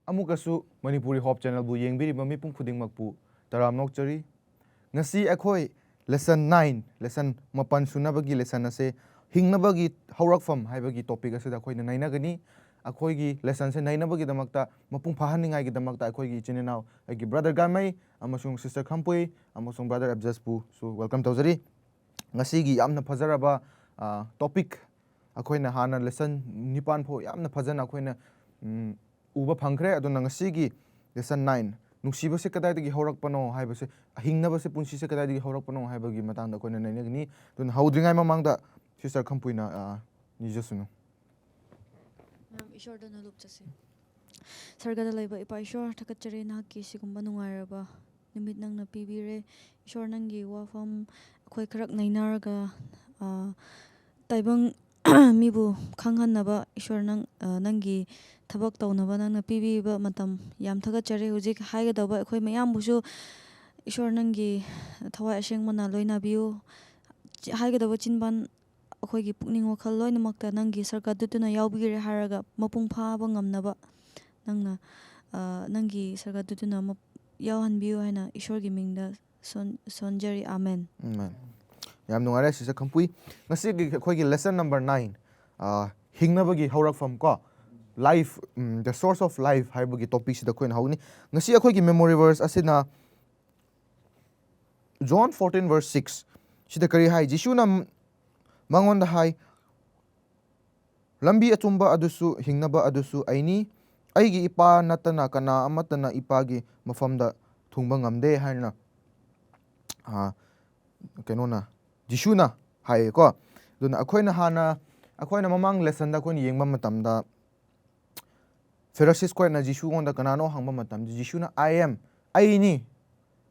ꯑꯃꯨꯛꯀꯁꯨ ꯃꯅꯤꯄꯨꯔꯤ ꯍꯣꯞ ꯆꯦꯅꯦꯜꯕꯨ ꯌꯦꯡꯕꯤꯔꯤꯕ ꯃꯤꯄꯨꯝ ꯈꯨꯗꯤꯡꯃꯛꯄꯨ ꯇꯔꯥꯝ ꯅꯣꯛꯆꯔꯤ ꯉꯁꯤ ꯑꯩꯈꯣꯏ ꯂꯦꯁꯟ 9 ꯂꯦꯁꯟ ꯃꯥꯄꯟ ꯁꯨꯅꯕꯒꯤ ꯂꯦꯁꯟ ꯑꯁꯦ ꯍꯤꯡꯅꯕꯒꯤ ꯍꯧꯔꯛꯐꯝ ꯍꯥꯏꯕꯒꯤ ꯇꯣꯄꯤꯛ ꯑꯁꯤꯗ ꯑꯩꯈꯣꯏꯅ ꯅꯩꯅꯒꯅꯤ ꯑꯩꯈꯣꯏꯒꯤ ꯂꯦꯁꯟꯁꯦ ꯅꯩꯅꯕꯒꯤꯗꯃꯛꯇ ꯃꯄꯨꯡ ꯐꯥꯍꯟꯅꯤꯡꯉꯥꯏꯒꯤꯗꯃꯛꯇ ꯑꯩꯈꯣꯏꯒꯤ ꯏꯆꯤꯟ ꯏꯅꯥꯎ ꯑꯩꯒꯤ ꯕ꯭ꯔꯗꯔ ꯒꯥꯃꯩ ꯑꯃꯁꯨꯡ ꯁꯤꯁꯇꯔ ꯈꯝꯄꯨꯏ ꯑꯃꯁꯨꯡ ꯕ꯭ꯔꯗꯔ ꯑꯦꯕꯖꯁꯄꯨꯁꯨ ꯋꯦꯜꯀꯝ ꯇꯧꯖꯔꯤ ꯉꯁꯤꯒꯤ ꯌꯥꯝꯅ ꯐꯖꯔꯕ ꯇꯣꯄꯤꯛ ꯑꯩꯈꯣꯏꯅ ꯍꯥꯟꯅ ꯂꯦꯁꯟ 9 ꯐꯥꯎ ꯌꯥꯝꯅ ꯐꯖꯅ ꯑꯩꯈꯣꯏꯅ ꯎꯕ ꯐꯪꯈ꯭ꯔꯦ ꯑꯗꯨꯅ ꯉꯁꯤꯒꯤ ꯂꯦꯁꯟ 9 ꯅꯨꯡꯁꯤꯕꯁꯦ ꯀꯗꯥꯏꯗꯒꯤ ꯍꯧꯔꯛꯄꯅꯣ ꯍꯥꯏꯕꯁꯦ ꯍꯤꯡꯅꯕꯁꯦ ꯄꯨꯟꯁꯤꯁꯦ ꯀꯗꯥꯏꯗꯒꯤ ꯍꯧꯔꯛꯄꯅꯣ ꯍꯥꯏꯕꯒꯤ ꯃꯇꯥꯡꯗ ꯑꯩꯈꯣꯏꯅ ꯅꯩꯅꯒꯅꯤ ꯑꯗꯨꯅ ꯍꯧꯗ꯭ꯔꯤꯉꯩ ꯃꯃꯥꯡꯗ ꯁꯤꯁꯇꯔ ꯈꯝꯄꯨꯏꯅ ꯅꯤꯖꯁꯅꯨ ꯏꯁꯣꯔꯗ ꯂꯨꯞꯆꯁꯦ ꯁꯔꯒꯗ ꯂꯩꯕ ꯏꯄꯥ ꯏꯁꯣꯔ ꯊꯥꯒꯠꯆꯔꯤ ꯅꯍꯥꯛꯀꯤ ꯁꯤꯒꯨꯝꯕ ꯅꯨꯡꯉꯥꯏꯔꯕ ꯅꯨꯃꯤꯠ ꯅꯪꯅ ꯄꯤꯕꯤꯔꯦ ꯏꯁꯣꯔ ꯅꯪꯒꯤ ꯋꯥꯐꯝ ꯑꯩꯈꯣꯏ ꯈꯔ ꯅꯩꯅꯔꯒ ꯇꯥꯏꯕꯪ ꯃꯤꯕꯨ ꯈꯪꯍꯟꯅꯕ ꯏꯁꯣꯔ ꯅꯪꯒꯤ ꯊꯕꯛ ꯇꯧꯅꯕ ꯅꯪꯅ ꯄꯤꯕꯤꯕ ꯃꯇꯝ ꯌꯥꯝ ꯊꯥꯒꯠꯆꯔꯤ ꯍꯧꯖꯤꯛ ꯍꯥꯏꯒꯗꯧꯕ ꯑꯩꯈꯣꯏ ꯃꯌꯥꯝꯕꯨꯁꯨ ꯏꯁꯣꯔ ꯅꯪꯒꯤ ꯊꯋꯥꯏ ꯑꯁꯦꯡꯕꯅ ꯂꯣꯏꯅꯕꯤꯌꯨ ꯍꯥꯏꯒꯗꯧꯕ ꯆꯤꯟꯕꯥꯟ ꯑꯩꯈꯣꯏꯒꯤ ꯄꯨꯛꯅꯤꯡ ꯋꯥꯈꯜ ꯂꯣꯏꯅꯃꯛꯇ ꯅꯪꯒꯤ ꯁꯔꯀꯗꯨꯅ ꯌꯥꯎꯕꯤꯔꯦ ꯍꯥꯏꯔꯒ ꯃꯄꯨꯡ ꯐꯥꯕ ꯉꯝꯅꯕ ꯅꯪꯅ ꯅꯪꯒꯤ ꯁꯔꯀꯗꯨꯅ ꯌꯥꯎꯍꯟꯕꯤꯌꯨ ꯍꯥꯏꯅ ꯏꯁꯣꯔꯒꯤ ꯃꯤꯡꯗ ꯁꯣꯟꯖꯔꯤ ꯑꯥꯃꯦꯟ ꯌꯥꯝ ꯅꯨꯡꯉꯥꯏꯔꯦ ꯁꯤꯁꯇꯔ ꯈꯝꯄꯨꯏ ꯉꯁꯤꯒꯤ ꯑꯩꯈꯣꯏꯒꯤ ꯂꯦꯁꯟ ꯅꯝꯕꯔ 9 ꯍꯤꯡꯅꯕꯒꯤ ꯍꯧꯔꯛꯐꯝ ꯀꯣ life the source of life ꯍꯥꯏꯕꯒꯤ ꯇꯣꯄꯤꯛꯁꯤꯗ ꯑꯩꯈꯣꯏꯅ ꯍꯧꯒꯅꯤ ꯉꯁꯤ ꯑꯩꯈꯣꯏꯒꯤ ꯃꯦꯃꯣꯔꯤ ꯚꯔꯁ ꯑꯁꯤꯅ ꯖꯣꯟ 14:6 ꯁꯤꯗ ꯀꯔꯤ ꯍꯥꯏ ꯖꯤꯁꯨꯅ ꯃꯉꯣꯟꯗ ꯍꯥꯏ ꯂꯝꯕꯤ ꯑꯆꯨꯝꯕ ꯑꯗꯨꯁꯨ ꯍꯤꯡꯅꯕ ꯑꯗꯨꯁꯨ ꯑꯩꯅꯤ ꯑꯩꯒꯤ ꯏꯄꯥ ꯅꯠꯇꯅ ꯀꯅꯥ ꯑꯃꯠꯇꯅ ꯏꯄꯥꯒꯤ ꯃꯐꯝꯗ ꯊꯨꯡꯕ ꯉꯝꯗꯦ ꯍꯥꯏꯅ ꯀꯩꯅꯣꯅ ꯖꯤꯁꯨꯅ ꯍꯥꯏꯌꯦꯀꯣ ꯑꯗꯨꯅ ꯑꯩꯈꯣꯏꯅ ꯃꯃꯥꯡ ꯂꯦꯁꯟꯗ ꯑꯩꯈꯣꯏꯅ ꯌꯦꯡꯕ ꯃꯇꯝꯗ ꯐꯦꯔꯁꯤꯁ ꯈꯣꯏꯅ ꯖꯤꯁꯨꯉꯣꯟꯗ ꯀꯅꯥꯅꯣ ꯍꯪꯕ ꯃꯇꯝꯗ ꯖꯤꯁꯨꯅ ꯑꯩꯅꯤ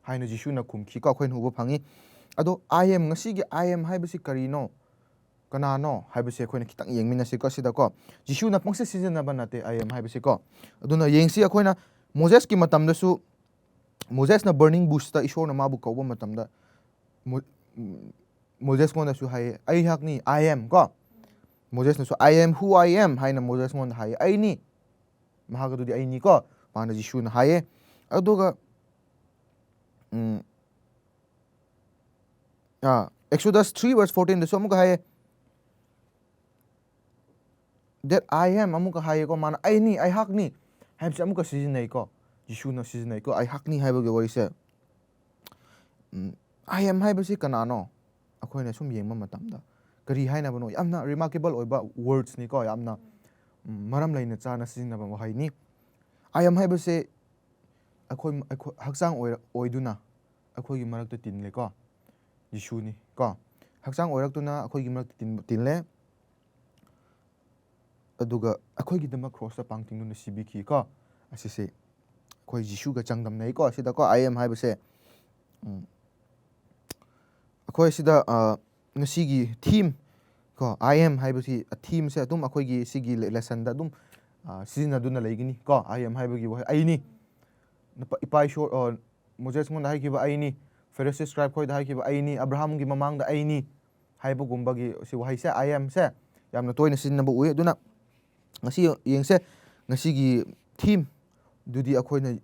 ꯍꯥꯏꯅ ꯖꯤꯁꯨꯅ ꯈꯨꯝꯈꯤꯀꯣ ꯑꯩꯈꯣꯏꯅ ꯎꯕ ꯐꯪꯉꯤ ꯑꯗꯣ ꯉꯁꯤꯒꯤ ꯍꯥꯏꯕꯁꯤ ꯀꯔꯤꯅꯣ ꯀꯅꯥꯅꯣ ꯍꯥꯏꯕꯁꯦ ꯑꯩꯈꯣꯏꯅ ꯈꯤꯇꯪ ꯌꯦꯡꯃꯤꯟꯅꯁꯤꯀꯣ ꯁꯤꯗꯀꯣ ꯖꯤꯁꯨꯅ ꯄꯪꯁꯤ ꯁꯤꯖꯤꯟꯅꯕ ꯅꯠꯇꯦ ꯍꯥꯏꯕꯁꯤꯀꯣ ꯑꯗꯨꯅ ꯌꯦꯡꯁꯤ ꯑꯩꯈꯣꯏꯅ ꯃꯣꯖꯦꯁꯀꯤ ꯃꯇꯝꯗꯁꯨ ꯃꯣꯖꯦꯁꯅ ꯕꯔꯅꯤꯡ ꯕꯨꯁꯇ ꯏꯁꯣꯔꯅ ꯃꯥꯕꯨ ꯀꯧꯕ ꯃꯇꯝꯗ ꯃꯣꯖꯦꯁꯉꯣꯟꯗꯁꯨ ꯍꯥꯏꯌꯦ ꯑꯩꯍꯥꯛꯅꯤ ꯀꯣ ꯃꯣꯖꯦꯁꯅꯁꯨ who I am ꯍꯥꯏꯅ ꯃꯣꯖꯦꯁꯉꯣꯟꯗ ꯍꯥꯏꯌꯦ ꯑꯩꯅꯤ ꯃꯍꯥꯛ ꯑꯗꯨꯗꯤ ꯑꯩꯅꯤꯀꯣ ꯃꯥꯅ ꯖꯤꯁꯨꯅ ꯍꯥꯏꯌꯦ ꯑꯗꯨꯒ Exodus 3:14 ꯑꯃꯨꯛꯀ ꯍꯥꯏꯌꯦ that I am ꯑꯃꯨꯛꯀ ꯍꯥꯏꯌꯦꯀꯣ ꯃꯥꯅ ꯑꯩꯍꯥꯛꯅꯤ ꯍꯥꯏꯕꯁꯦ ꯑꯃꯨꯛꯀ ꯁꯤꯖꯤꯟꯅꯩꯀꯣ ꯖꯤꯁꯨꯅ ꯁꯤꯖꯤꯟꯅꯩꯀꯣ ꯑꯩꯍꯥꯛꯅꯤ ꯍꯥꯏꯕꯒꯤ ꯋꯥꯔꯤꯁꯦ ꯍꯥꯏꯕꯁꯤ ꯀꯅꯥꯅꯣ ꯑꯩꯈꯣꯏꯅ ꯁꯨꯝ ꯌꯦꯡꯕ ꯃꯇꯝꯗ ꯀꯔꯤ ꯍꯥꯏꯅꯕꯅꯣ ꯌꯥꯝꯅ ꯔꯤꯃꯥꯔꯀꯦꯕꯜ ꯑꯣꯏꯕ ꯋꯥꯔꯗꯁꯅꯤꯀꯣ ꯌꯥꯝꯅ ꯃꯔꯝ ꯂꯩꯅ ꯆꯥꯅ ꯁꯤꯖꯤꯟꯅꯕ ꯋꯥꯍꯩꯅꯤ ꯍꯥꯏꯕꯁꯦ ꯑꯩꯈꯣꯏ ꯍꯛꯆꯥꯡ ꯑꯣꯏꯗꯨꯅ ꯑꯩꯈꯣꯏꯒꯤ ꯃꯔꯛꯇ ꯇꯤꯟꯂꯦꯀꯣ ꯖꯤꯁꯨꯅꯤ ꯀꯣ ꯍꯛꯆꯥꯡ ꯑꯣꯏꯔꯛꯇꯨꯅ ꯑꯩꯈꯣꯏꯒꯤ ꯃꯔꯛꯇ ꯇꯤꯟꯂꯦ ꯑꯗꯨꯒ ꯑꯩꯈꯣꯏꯒꯤꯗꯃꯛ ꯀ꯭ꯔꯣꯁꯇ ꯄꯥꯡꯇꯤꯡꯗꯨꯅ ꯁꯤꯕꯤꯈꯤꯀꯣ ꯑꯁꯤꯁꯦ ꯑꯩꯈꯣꯏ ꯖꯤꯁꯨꯒ ꯆꯥꯡꯗꯝꯅꯩꯀꯣ ꯁꯤꯗꯀꯣ ꯍꯥꯏꯕꯁꯦ ꯑꯩꯈꯣꯏ ꯁꯤꯗ ꯉꯁꯤꯒꯤ ꯊꯤꯝ ꯀꯣ ꯍꯥꯏꯕꯁꯤ ꯊꯤꯝꯁꯦ ꯑꯗꯨꯝ ꯑꯩꯈꯣꯏꯒꯤ ꯁꯤꯒꯤ ꯂꯦꯁꯟꯗ ꯑꯗꯨꯝ ꯁꯤꯖꯤꯟꯅꯗꯨꯅ ꯂꯩꯒꯅꯤ ꯀꯣ ꯍꯥꯏꯕꯒꯤ ꯋꯥꯍꯩ ꯑꯩꯅꯤ ꯏꯄꯥ ꯏꯁꯣꯔ ꯃꯣꯖꯦꯁꯉꯣꯟꯗ ꯍꯥꯏꯈꯤꯕ ꯑꯩꯅꯤ ꯐꯦꯔꯤꯁꯤꯁ ꯁ꯭ꯀ꯭ꯔꯥꯏꯕ ꯈꯣꯏꯗ ꯍꯥꯏꯈꯤꯕ ꯑꯩꯅꯤ ꯑꯕ꯭ꯔꯥꯍꯥꯝꯒꯤ ꯃꯃꯥꯡꯗ ꯑꯩꯅꯤ ꯍꯥꯏꯕꯒꯨꯝꯕꯒꯤ ꯁꯤ ꯋꯥꯍꯩꯁꯦ ꯁꯦ ꯌꯥꯝꯅ ꯇꯣꯏꯅ ꯁꯤꯖꯤꯟꯅꯕ ꯎꯏ ꯑꯗꯨꯅ ꯉꯁꯤ ꯌꯦꯡꯁꯦ ꯉꯁꯤꯒꯤ ꯊꯤꯝ ꯑꯗꯨꯗꯤ ꯑꯩꯈꯣꯏꯅ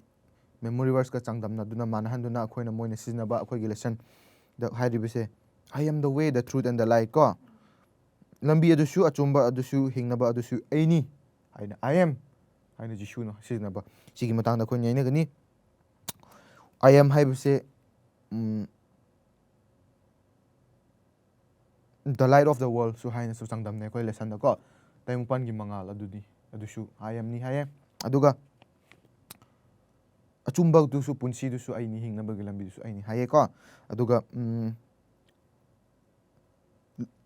ꯃꯦꯃꯣꯔꯤ ꯚꯔꯁꯀ ꯆꯥꯡꯗꯝꯅꯗꯨꯅ ꯃꯥꯟꯅꯍꯟꯗꯨꯅ ꯑꯩꯈꯣꯏꯅ ꯃꯣꯏꯅ ꯁꯤꯖꯤꯟꯅꯕ ꯑꯩꯈꯣꯏꯒꯤ ꯂꯦꯁꯟꯗ ꯍꯥꯏꯔꯤꯕꯁꯦ I am the way the truth and the light ꯀꯣ ꯂꯝꯕꯤ ꯑꯗꯨꯁꯨ ꯑꯆꯨꯝꯕ ꯑꯗꯨꯁꯨ ꯍꯤꯡꯅꯕ ꯑꯗꯨꯁꯨ ꯑꯩꯅꯤ ꯍꯥꯏꯅ ꯍꯥꯏꯅ ꯖꯤꯁꯨꯅ ꯁꯤꯖꯤꯟꯅꯕ ꯁꯤꯒꯤ ꯃꯇꯥꯡꯗ ꯑꯩꯈꯣꯏꯅ ꯅꯩꯅꯒꯅꯤ ꯍꯥꯏꯕꯁꯦ ꯗ ꯂꯥꯏꯠ ꯑꯣꯐ ꯗ ꯋꯥꯔꯜꯁꯨ ꯍꯥꯏꯅꯁꯨ ꯆꯥꯡꯗꯝꯅꯩ ꯑꯩꯈꯣই ꯂꯦꯁꯟꯗꯀꯣ ꯇꯥꯏꯕꯪꯄꯥꯟꯒꯤ ꯃꯉꯥꯜ ꯑꯗꯨꯁꯨ ꯅꯤ ꯍꯥꯏꯌꯦ ꯑꯗꯨꯒ ꯑꯆꯨꯝꯕꯗꯨꯁꯨ ꯄꯨꯟꯁꯤꯗꯨꯁꯨ ꯑꯩꯅꯤ ꯍꯤꯡꯅꯕꯒꯤ ꯂꯝꯕꯤꯗꯨꯁꯨ ꯑꯩꯅꯤ ꯍꯥꯏꯌꯦꯀꯣ ꯑꯗꯨꯒ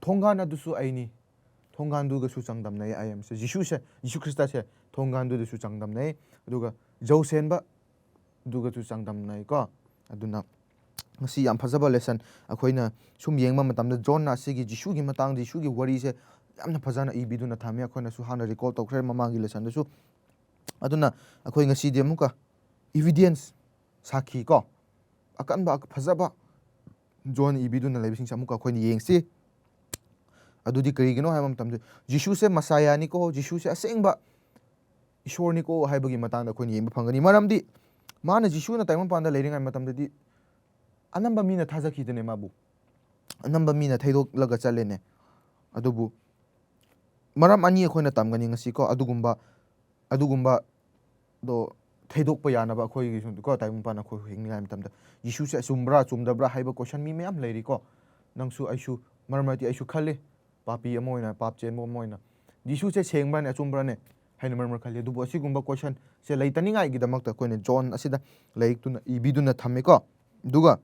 ꯊꯣꯡꯒꯥꯟ ꯑꯗꯨꯁꯨ ꯑꯩꯅꯤ ꯊꯣꯡꯒꯥꯟꯗꯨꯒꯁꯨ ꯆꯥꯡꯗꯝꯅꯩ ꯖꯤꯁꯨ ꯖꯤꯁꯨ ꯈ꯭ꯔꯤꯁꯇꯁꯦ ꯊꯣꯡꯒꯥꯟꯗꯨꯗꯁꯨ ꯆꯥꯡꯗꯝꯅꯩ ꯑꯗꯨꯒ ꯖꯧꯁꯦꯟꯕ ꯑꯗꯨꯒꯁꯨ ꯆꯥꯡꯗꯝꯅꯩꯀꯣ ꯑꯗꯨꯅ ꯉꯁꯤ ꯌꯥꯝ ꯐꯖꯕ ꯂꯦꯁꯟ ꯑꯩꯈꯣꯏꯅ ꯁꯨꯝ ꯌꯦꯡꯕ ꯃꯇꯝꯗ ꯖꯣꯟꯅ ꯑꯁꯤꯒꯤ ꯖꯤꯁꯨꯒꯤ ꯃꯇꯥꯡꯗ ꯖꯤꯁꯨꯒꯤ ꯋꯥꯔꯤꯁꯦ ꯌꯥꯝꯅ ꯐꯖꯅ ꯏꯕꯤꯗꯨꯅ ꯊꯝꯃꯦ ꯑꯩꯈꯣꯏꯅꯁꯨ ꯍꯥꯟꯅ ꯔꯤꯀꯣꯜ ꯇꯧꯈ꯭ꯔꯦ ꯃꯃꯥꯡꯒꯤ ꯂꯦꯁꯟꯗꯁꯨ ꯑꯗꯨꯅ ꯑꯩꯈꯣꯏ ꯉꯁꯤꯗꯤ ꯑꯃꯨꯛꯀ ꯏꯚꯤꯗꯦꯟꯁ ꯁꯥꯈꯤ ꯀꯣ ꯑꯀꯟꯕ ꯐꯖꯕ ꯖꯣꯟ ꯏꯕꯤꯗꯨꯅ ꯂꯩꯕꯁꯤꯡꯁꯦ ꯑꯃꯨꯛꯀ ꯑꯩꯈꯣꯏꯅ ꯌꯦꯡꯁꯤ ꯑꯗꯨꯗꯤ ꯀꯔꯤꯒꯤꯅꯣ ꯍꯥꯏꯕ ꯃꯇꯝꯗ ꯖꯤꯁꯨꯁꯦ ꯃꯁꯥꯌꯥꯅꯤꯀꯣ ꯖꯤꯁꯨꯁꯦ ꯑꯁꯦꯡꯕ ꯏꯁꯣꯔꯅꯤꯀꯣ ꯍꯥꯏꯕꯒꯤ ꯃꯇꯥꯡꯗ ꯑꯩꯈꯣꯏꯅ ꯌꯦꯡꯕ ꯐꯪꯒꯅꯤ ꯃꯔꯝꯗꯤ ꯃꯥꯅ ꯖꯤꯁꯨꯅ ꯇꯥꯏꯕꯪꯄꯥꯟꯗ ꯂꯩꯔꯤꯉꯩ ꯃꯇꯝꯗꯗꯤ ꯑꯅꯝꯕ ꯃꯤꯅ ꯊꯥꯖꯈꯤꯗꯅꯦ ꯃꯥꯕꯨ ꯑꯅꯝꯕ ꯃꯤꯅ ꯊꯩꯗꯣꯛꯂꯒ ꯆꯠꯂꯦꯅꯦ ꯑꯗꯨꯕꯨ ꯃꯔꯝ ꯑꯅꯤ ꯑꯩꯈꯣꯏꯅ ꯇꯝꯒꯅꯤ ꯉꯁꯤꯀꯣ ꯑꯗꯨꯒꯨꯝꯕꯗꯣ ꯊꯩꯗꯣꯛꯄ ꯌꯥꯅꯕ ꯑꯩꯈꯣꯏꯒꯤ ꯀꯣ ꯇꯥꯏꯕꯪꯄꯥꯟꯅ ꯑꯩꯈꯣꯏ ꯍꯤꯡꯂꯤꯉꯩ ꯃꯇꯝꯗ ꯖꯤꯁꯨꯁꯦ ꯆꯨꯝꯕ꯭ꯔꯥ ꯆꯨꯝꯗꯕ꯭ꯔꯥ ꯍꯥꯏꯕ ꯀꯣꯏꯁꯟ ꯃꯤ ꯃꯌꯥꯝ ꯂꯩꯔꯤꯀꯣ ꯅꯪꯁꯨ ꯑꯩꯁꯨ ꯃꯔꯛ ꯃꯔꯛꯇꯤ ꯑꯩꯁꯨ ꯈꯜꯂꯤ ꯄꯥꯄꯤ ꯑꯃ ꯑꯣꯏꯅ ꯄꯥꯞ ꯆꯦꯟꯕ ꯑꯃ ꯑꯣꯏꯅ ꯖꯤꯁꯨꯁꯦ ꯁꯦꯡꯕ꯭ꯔꯅꯦ ꯑꯆꯨꯝꯕ꯭ꯔꯅꯦ ꯍꯥꯏꯅ ꯃꯔꯛ ꯃꯔꯛ ꯈꯜꯂꯤ ꯑꯗꯨꯕꯨ ꯑꯁꯤꯒꯨꯝꯕ ꯀꯣꯏꯁꯟꯁꯦ ꯂꯩꯇꯅꯤꯡꯉꯥꯏꯒꯤꯗꯃꯛꯇ ꯑꯩꯈꯣꯏꯅ ꯖꯣꯟ ꯑꯁꯤꯗ ꯂꯥꯏꯔꯤꯛꯇꯨꯅ ꯏꯕꯤꯗꯨꯅ ꯊꯝꯃꯦꯀꯣ ꯑꯗꯨꯒ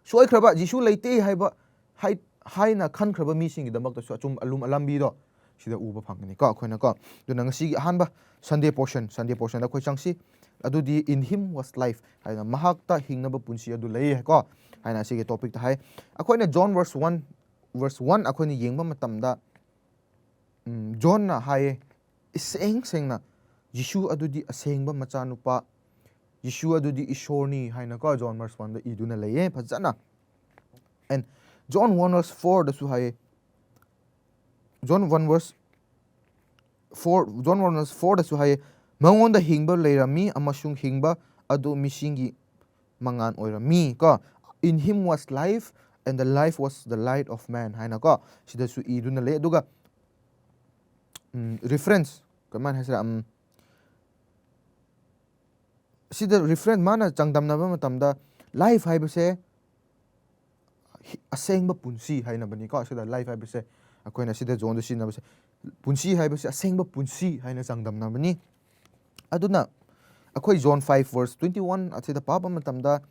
ꯁꯣꯏꯈ꯭ꯔꯕ ꯖꯤꯁꯨ ꯂꯩꯇꯦ ꯍꯥꯏꯅ ꯈꯟꯈ꯭ꯔꯕ ꯃꯤꯁꯤꯡꯒꯤꯗꯃꯛꯇꯁꯨ ꯑꯂꯝꯕꯤꯗꯣ ꯁꯤꯗ ꯎꯕ ꯐꯪꯒꯅꯤꯀꯣ ꯑꯩꯈꯣꯏꯅꯀꯣ ꯑꯗꯨꯅ ꯉꯁꯤꯒꯤ ꯑꯍꯥꯟꯕ ꯁꯟꯗꯦ ꯄꯣꯔꯁꯟꯗ ꯑꯩꯈꯣꯏ ꯆꯪꯁꯤ ꯑꯗꯨꯗꯤ ꯏꯟ ꯍꯤꯝ ꯋꯥꯁ ꯂꯥꯏꯐ ꯍꯥꯏꯅ ꯃꯍꯥꯛꯇ ꯍꯤꯡꯅꯕ ꯄꯨꯟꯁꯤ ꯑꯗꯨ ꯂꯩꯌꯦ ꯀꯣ ꯍꯥꯏꯅ ꯑꯁꯤꯒꯤ ꯇꯣꯄꯤꯛꯇ ꯍꯥꯏ ꯑꯩꯈꯣꯏꯅ ꯖꯣꯟ ꯚꯔꯁ 1 ꯑꯩꯈꯣꯏꯅ ꯌꯦꯡꯕ ꯃꯇꯝꯗ ꯖꯣꯟꯅ ꯍꯥꯏꯌꯦ ꯏꯁꯦꯡ ꯁꯦꯡꯅ ꯖꯤꯁꯨ ꯑꯗꯨꯗꯤ ꯑꯁꯦꯡꯕ ꯃꯆꯥꯅꯨꯄꯥ ꯖꯤꯁꯨ ꯑꯗꯨꯗꯤ ꯏꯁꯣꯔꯅꯤ ꯍꯥꯏꯅꯀꯣ ꯖꯣꯟ ꯚꯔꯁ 1ꯗ ꯏꯗꯨꯅ ꯂꯩꯌꯦ ꯐꯖꯅ ꯑꯦꯟ ꯖꯣꯟ 1 ꯚꯔꯁ 4ꯗꯁꯨ ꯍꯥꯏꯌꯦ ꯖꯣꯟ 1 ꯚꯔꯁ 4ꯗꯁꯨ ꯍꯥꯏꯌꯦ ꯃꯉꯣꯟꯗ ꯍꯤꯡꯕ ꯂꯩꯔꯝꯃꯤ ꯑꯃꯁꯨꯡ ꯍꯤꯡꯕ ꯑꯗꯨ ꯃꯤꯁꯤꯡꯒꯤ ꯃꯉꯥꯟ ꯑꯣꯏꯔꯝꯃꯤ ꯀꯣ in him was life and the life was the light of men ꯍꯥꯏꯅꯀꯣ ꯁꯤꯗꯁꯨ ꯏꯗꯨꯅ ꯂꯩ ꯑꯗꯨꯒ ꯔꯤꯐꯔꯦꯟꯁ ꯀꯃꯥꯏꯅ ꯍꯥꯏꯁꯤꯔꯥ ꯁꯤꯗ ꯔꯤꯐꯔꯦꯟꯁ ꯃꯥꯅ ꯆꯥꯡꯗꯝꯅꯕ ꯃꯇꯝꯗ ꯂꯥꯏꯐ ꯍꯥꯏꯕꯁꯦ ꯑꯁꯦꯡꯕ ꯄꯨꯟꯁꯤ ꯍꯥꯏꯅꯕꯅꯤꯀꯣ ꯁꯤꯗ ꯂꯥꯏꯐ ꯍꯥꯏꯕꯁꯦ ꯑꯩꯈꯣꯏꯅ ꯁꯤꯗ ꯖꯣꯟꯗ ꯁꯤꯖꯤꯟꯅꯕꯁꯦ ꯄꯨꯟꯁꯤ ꯍꯥꯏꯕꯁꯦ ꯑꯁꯦꯡꯕ ꯄꯨꯟꯁꯤ ꯍꯥꯏꯅ ꯆꯥꯡꯗꯝꯅꯕꯅꯤ ꯑꯗꯨꯅ ꯑꯩꯈꯣꯏ ꯖꯣꯟ 5 ꯚꯔꯁ 21 ꯑꯁꯤꯗ ꯄꯥꯕ ꯃꯇꯝꯗ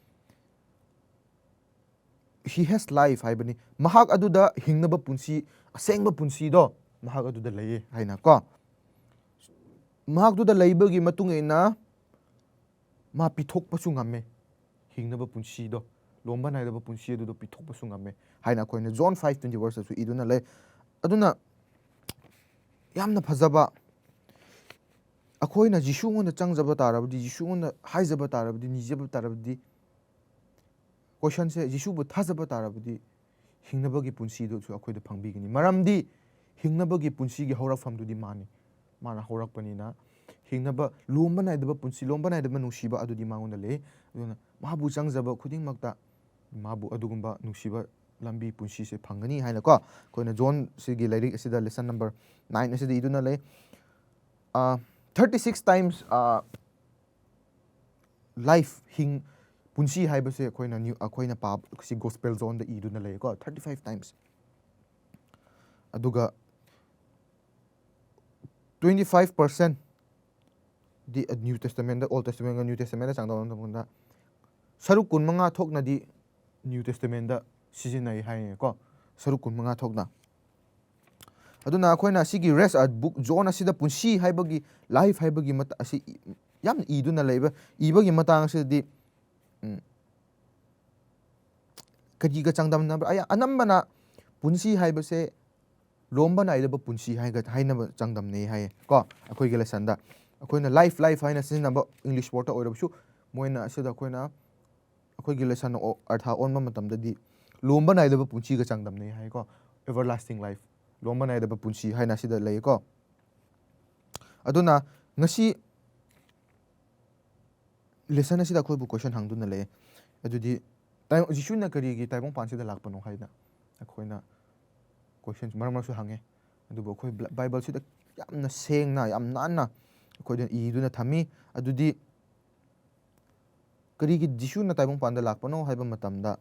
ꯍꯤ ꯍꯦꯁ ꯂꯥꯏꯐ ꯍꯥꯏꯕꯅꯤ ꯃꯍꯥꯛ ꯑꯗꯨꯗ ꯍꯤꯡꯅꯕ ꯄꯨꯟꯁꯤ ꯑꯁꯦꯡꯕ ꯄꯨꯟꯁꯤꯗꯣ ꯃꯍꯥꯛ ꯑꯗꯨꯗ ꯂꯩꯌꯦ ꯍꯥꯏꯅ ꯀꯣ ꯃꯍꯥꯛꯇꯨꯗ ꯂꯩꯕꯒꯤ ꯃꯇꯨꯡ ꯏꯟꯅ ꯃꯥ ꯄꯤꯊꯣꯛꯄꯁꯨ ꯉꯝꯃꯦ ꯍꯤꯡꯅꯕ ꯄꯨꯟꯁꯤꯗꯣ ꯂꯣꯝꯕ ꯅꯥꯏꯗꯕ ꯄꯨꯟꯁꯤ ꯑꯗꯨꯗꯣ ꯄꯤꯊꯣꯛꯄꯁꯨ ꯉꯝꯃꯦ ꯍꯥꯏꯅ ꯑꯩꯈꯣꯏꯅ ꯖꯣꯟ 5:20 ꯚꯔꯁꯇꯁꯨ ꯏꯗꯨꯅ ꯂꯩ ꯑꯗꯨꯅ ꯌꯥꯝꯅ ꯐꯖꯕ ꯑꯩꯈꯣꯏꯅ ꯖꯤꯁꯨꯉꯣꯟꯗ ꯆꯪꯖꯕ ꯇꯥꯔꯕꯗꯤ ꯖꯤꯁꯨꯉꯣꯟꯗ ꯍꯥꯏꯖꯕ ꯇꯥꯔꯕꯗꯤ ꯅꯤꯖꯕ ꯇꯥꯔꯕꯗꯤ ꯀꯣꯏꯁꯟꯁꯦ ꯖꯤꯁꯨꯕꯨ ꯊꯥꯖꯕ ꯇꯥꯔꯕꯗꯤ ꯍꯤꯡꯅꯕꯒꯤ ꯄꯨꯟꯁꯤꯗꯨꯁꯨ ꯑꯩꯈꯣꯏꯗ ꯐꯪꯕꯤꯒꯅꯤ ꯃꯔꯝꯗꯤ ꯍꯤꯡꯅꯕꯒꯤ ꯄꯨꯟꯁꯤꯒꯤ ꯍꯧꯔꯛꯐꯝꯗꯨꯗꯤ ꯃꯥꯅ ꯍꯧꯔꯛꯄꯅꯤꯅ ꯍꯤꯡꯅꯕ ꯂꯣꯝꯕ ꯅꯥꯏꯗꯕ ꯄꯨꯟꯁꯤ ꯂꯣꯝꯕ ꯅꯥꯏꯗꯕ ꯅꯨꯡꯁꯤꯕ ꯑꯗꯨꯗꯤ ꯃꯉꯣꯟꯗ ꯂꯩ ꯑꯗꯨꯅ ꯃꯥꯕꯨ ꯆꯪꯖꯕ ꯈꯨꯗꯤꯡꯃꯛꯇ ꯃꯥꯕꯨ ꯑꯗꯨꯒꯨꯝꯕ ꯅꯨꯡꯁꯤꯕ ꯂꯝꯕꯤ ꯄꯨꯟꯁꯤꯁꯦ ꯐꯪꯒꯅꯤ ꯍꯥꯏꯅꯀꯣ ꯑꯩꯈꯣꯏꯅ ꯖꯣꯟ ꯁꯤꯒꯤ ꯂꯥꯏꯔꯤꯛ ꯑꯁꯤꯗ ꯂꯦꯁꯟ ꯅꯝꯕꯔ 9 ꯑꯁꯤꯗ ꯏꯗꯨꯅ ꯂꯩ 36 times ꯂꯥꯏꯐ ꯄꯨꯟꯁꯤ ꯍꯥꯏꯕꯁꯦ ꯑꯩꯈꯣꯏꯅ ꯁꯤ ꯒꯣꯁꯄꯦꯜ ꯖꯣꯟꯗ ꯏꯗꯨꯅ ꯂꯩꯀꯣ 35 times ꯑꯗꯨꯒ 25% ꯗꯤ ꯅ꯭ꯌꯨ ꯇꯦꯁꯇꯃꯦꯟꯗ ꯑꯣꯜ ꯇꯦꯁꯇꯃꯦꯟꯒ ꯅ꯭ꯌꯨ ꯇꯦꯁꯇꯃꯦꯟꯗ ꯆꯥꯡꯗꯝꯅꯕ ꯃꯇꯝꯗ ꯁꯔꯨꯛ 15 ꯊꯣꯛꯅꯗꯤ ꯅ꯭ꯌꯨ ꯇꯦꯁꯇꯃꯦꯟꯗ ꯁꯤꯖꯤꯟꯅꯩ ꯍꯥꯏꯌꯦꯀꯣ ꯁꯔꯨꯛ 15 ꯊꯣꯛꯅ ꯑꯗꯨꯅ ꯑꯩꯈꯣꯏꯅ ꯑꯁꯤꯒꯤ ꯕꯨꯛ ꯖꯣꯟ ꯑꯁꯤꯗ ꯄꯨꯟꯁꯤ ꯍꯥꯏꯕꯒꯤ ꯂꯥꯏꯐ ꯍꯥꯏꯕꯒꯤ ꯑꯁꯤ ꯌꯥꯝꯅ ꯏꯗꯨꯅ ꯂꯩꯕ ꯏꯕꯒꯤ ꯃꯇꯥꯡ ꯑꯁꯤꯗꯗꯤ ꯀꯔꯤꯒ ꯆꯥꯡꯗꯝꯅꯕ꯭ꯔꯥ ꯑꯅꯝꯕꯅ ꯄꯨꯟꯁꯤ ꯍꯥꯏꯕꯁꯦ ꯂꯣꯝꯕ ꯅꯥꯏꯗꯕ ꯄꯨꯟꯁꯤ ꯍꯥꯏꯅꯕ ꯆꯥꯡꯗꯝꯅꯩ ꯍꯥꯏꯌꯦ ꯀꯣ ꯑꯩꯈꯣꯏꯒꯤ ꯂꯦꯁꯟꯗ ꯑꯩꯈꯣꯏꯅ ꯂꯥꯏꯐ ꯍꯥꯏꯅ ꯁꯤꯖꯤꯟꯅꯕ ꯏꯪꯂꯤꯁ ꯋꯥꯔꯗꯇ ꯑꯣꯏꯔꯕꯁꯨ ꯃꯣꯏꯅ ꯑꯁꯤꯗ ꯑꯩꯈꯣꯏꯒꯤ ꯂꯦꯁꯟ ꯑꯔꯊꯥ ꯑꯣꯟꯕ ꯃꯇꯝꯗꯗꯤ ꯂꯣꯝꯕ ꯅꯥꯏꯗꯕ ꯄꯨꯟꯁꯤꯒ ꯆꯥꯡꯗꯝꯅꯩ ꯍꯥꯏꯀꯣ ꯑꯦꯚꯔꯂꯥꯁꯇꯤꯡ ꯂꯥꯏꯐ ꯂꯣꯝꯕ ꯅꯥꯏꯗꯕ ꯄꯨꯟꯁꯤ ꯍꯥꯏꯅ ꯑꯁꯤꯗ ꯂꯩꯌꯦꯀꯣ ꯑꯗꯨꯅ ꯉꯁꯤ ꯂꯦꯁꯟ ꯑꯁꯤꯗ ꯑꯩꯈꯣꯏꯕꯨ ꯀꯣꯏꯁꯟ ꯍꯪꯗꯨꯅ ꯂꯩ ꯑꯗꯨꯗꯤ ꯖꯤꯁꯨꯅ ꯀꯔꯤꯒꯤ ꯇꯥꯏꯕꯪꯄꯥꯟꯁꯤꯗ ꯂꯥꯛꯄꯅꯣ ꯍꯥꯏꯅ ꯑꯩꯈꯣꯏꯅ ꯀꯣꯏꯁꯟ ꯃꯔꯛ ꯃꯔꯛꯁꯨ ꯍꯪꯉꯦ ꯑꯗꯨꯕꯨ ꯑꯩꯈꯣꯏ ꯕꯥꯏꯕꯜꯁꯤꯗ ꯌꯥꯝꯅ ꯁꯦꯡꯅ ꯌꯥꯝ ꯅꯥꯟꯅ ꯑꯩꯈꯣꯏꯗ ꯏꯗꯨꯅ ꯊꯝꯃꯤ ꯑꯗꯨꯗꯤ ꯀꯔꯤꯒꯤ ꯖꯤꯁꯨꯅ ꯇꯥꯏꯕꯪꯄꯥꯟꯗ ꯂꯥꯛꯄꯅꯣ ꯍꯥꯏꯕ ꯃꯇꯝꯗ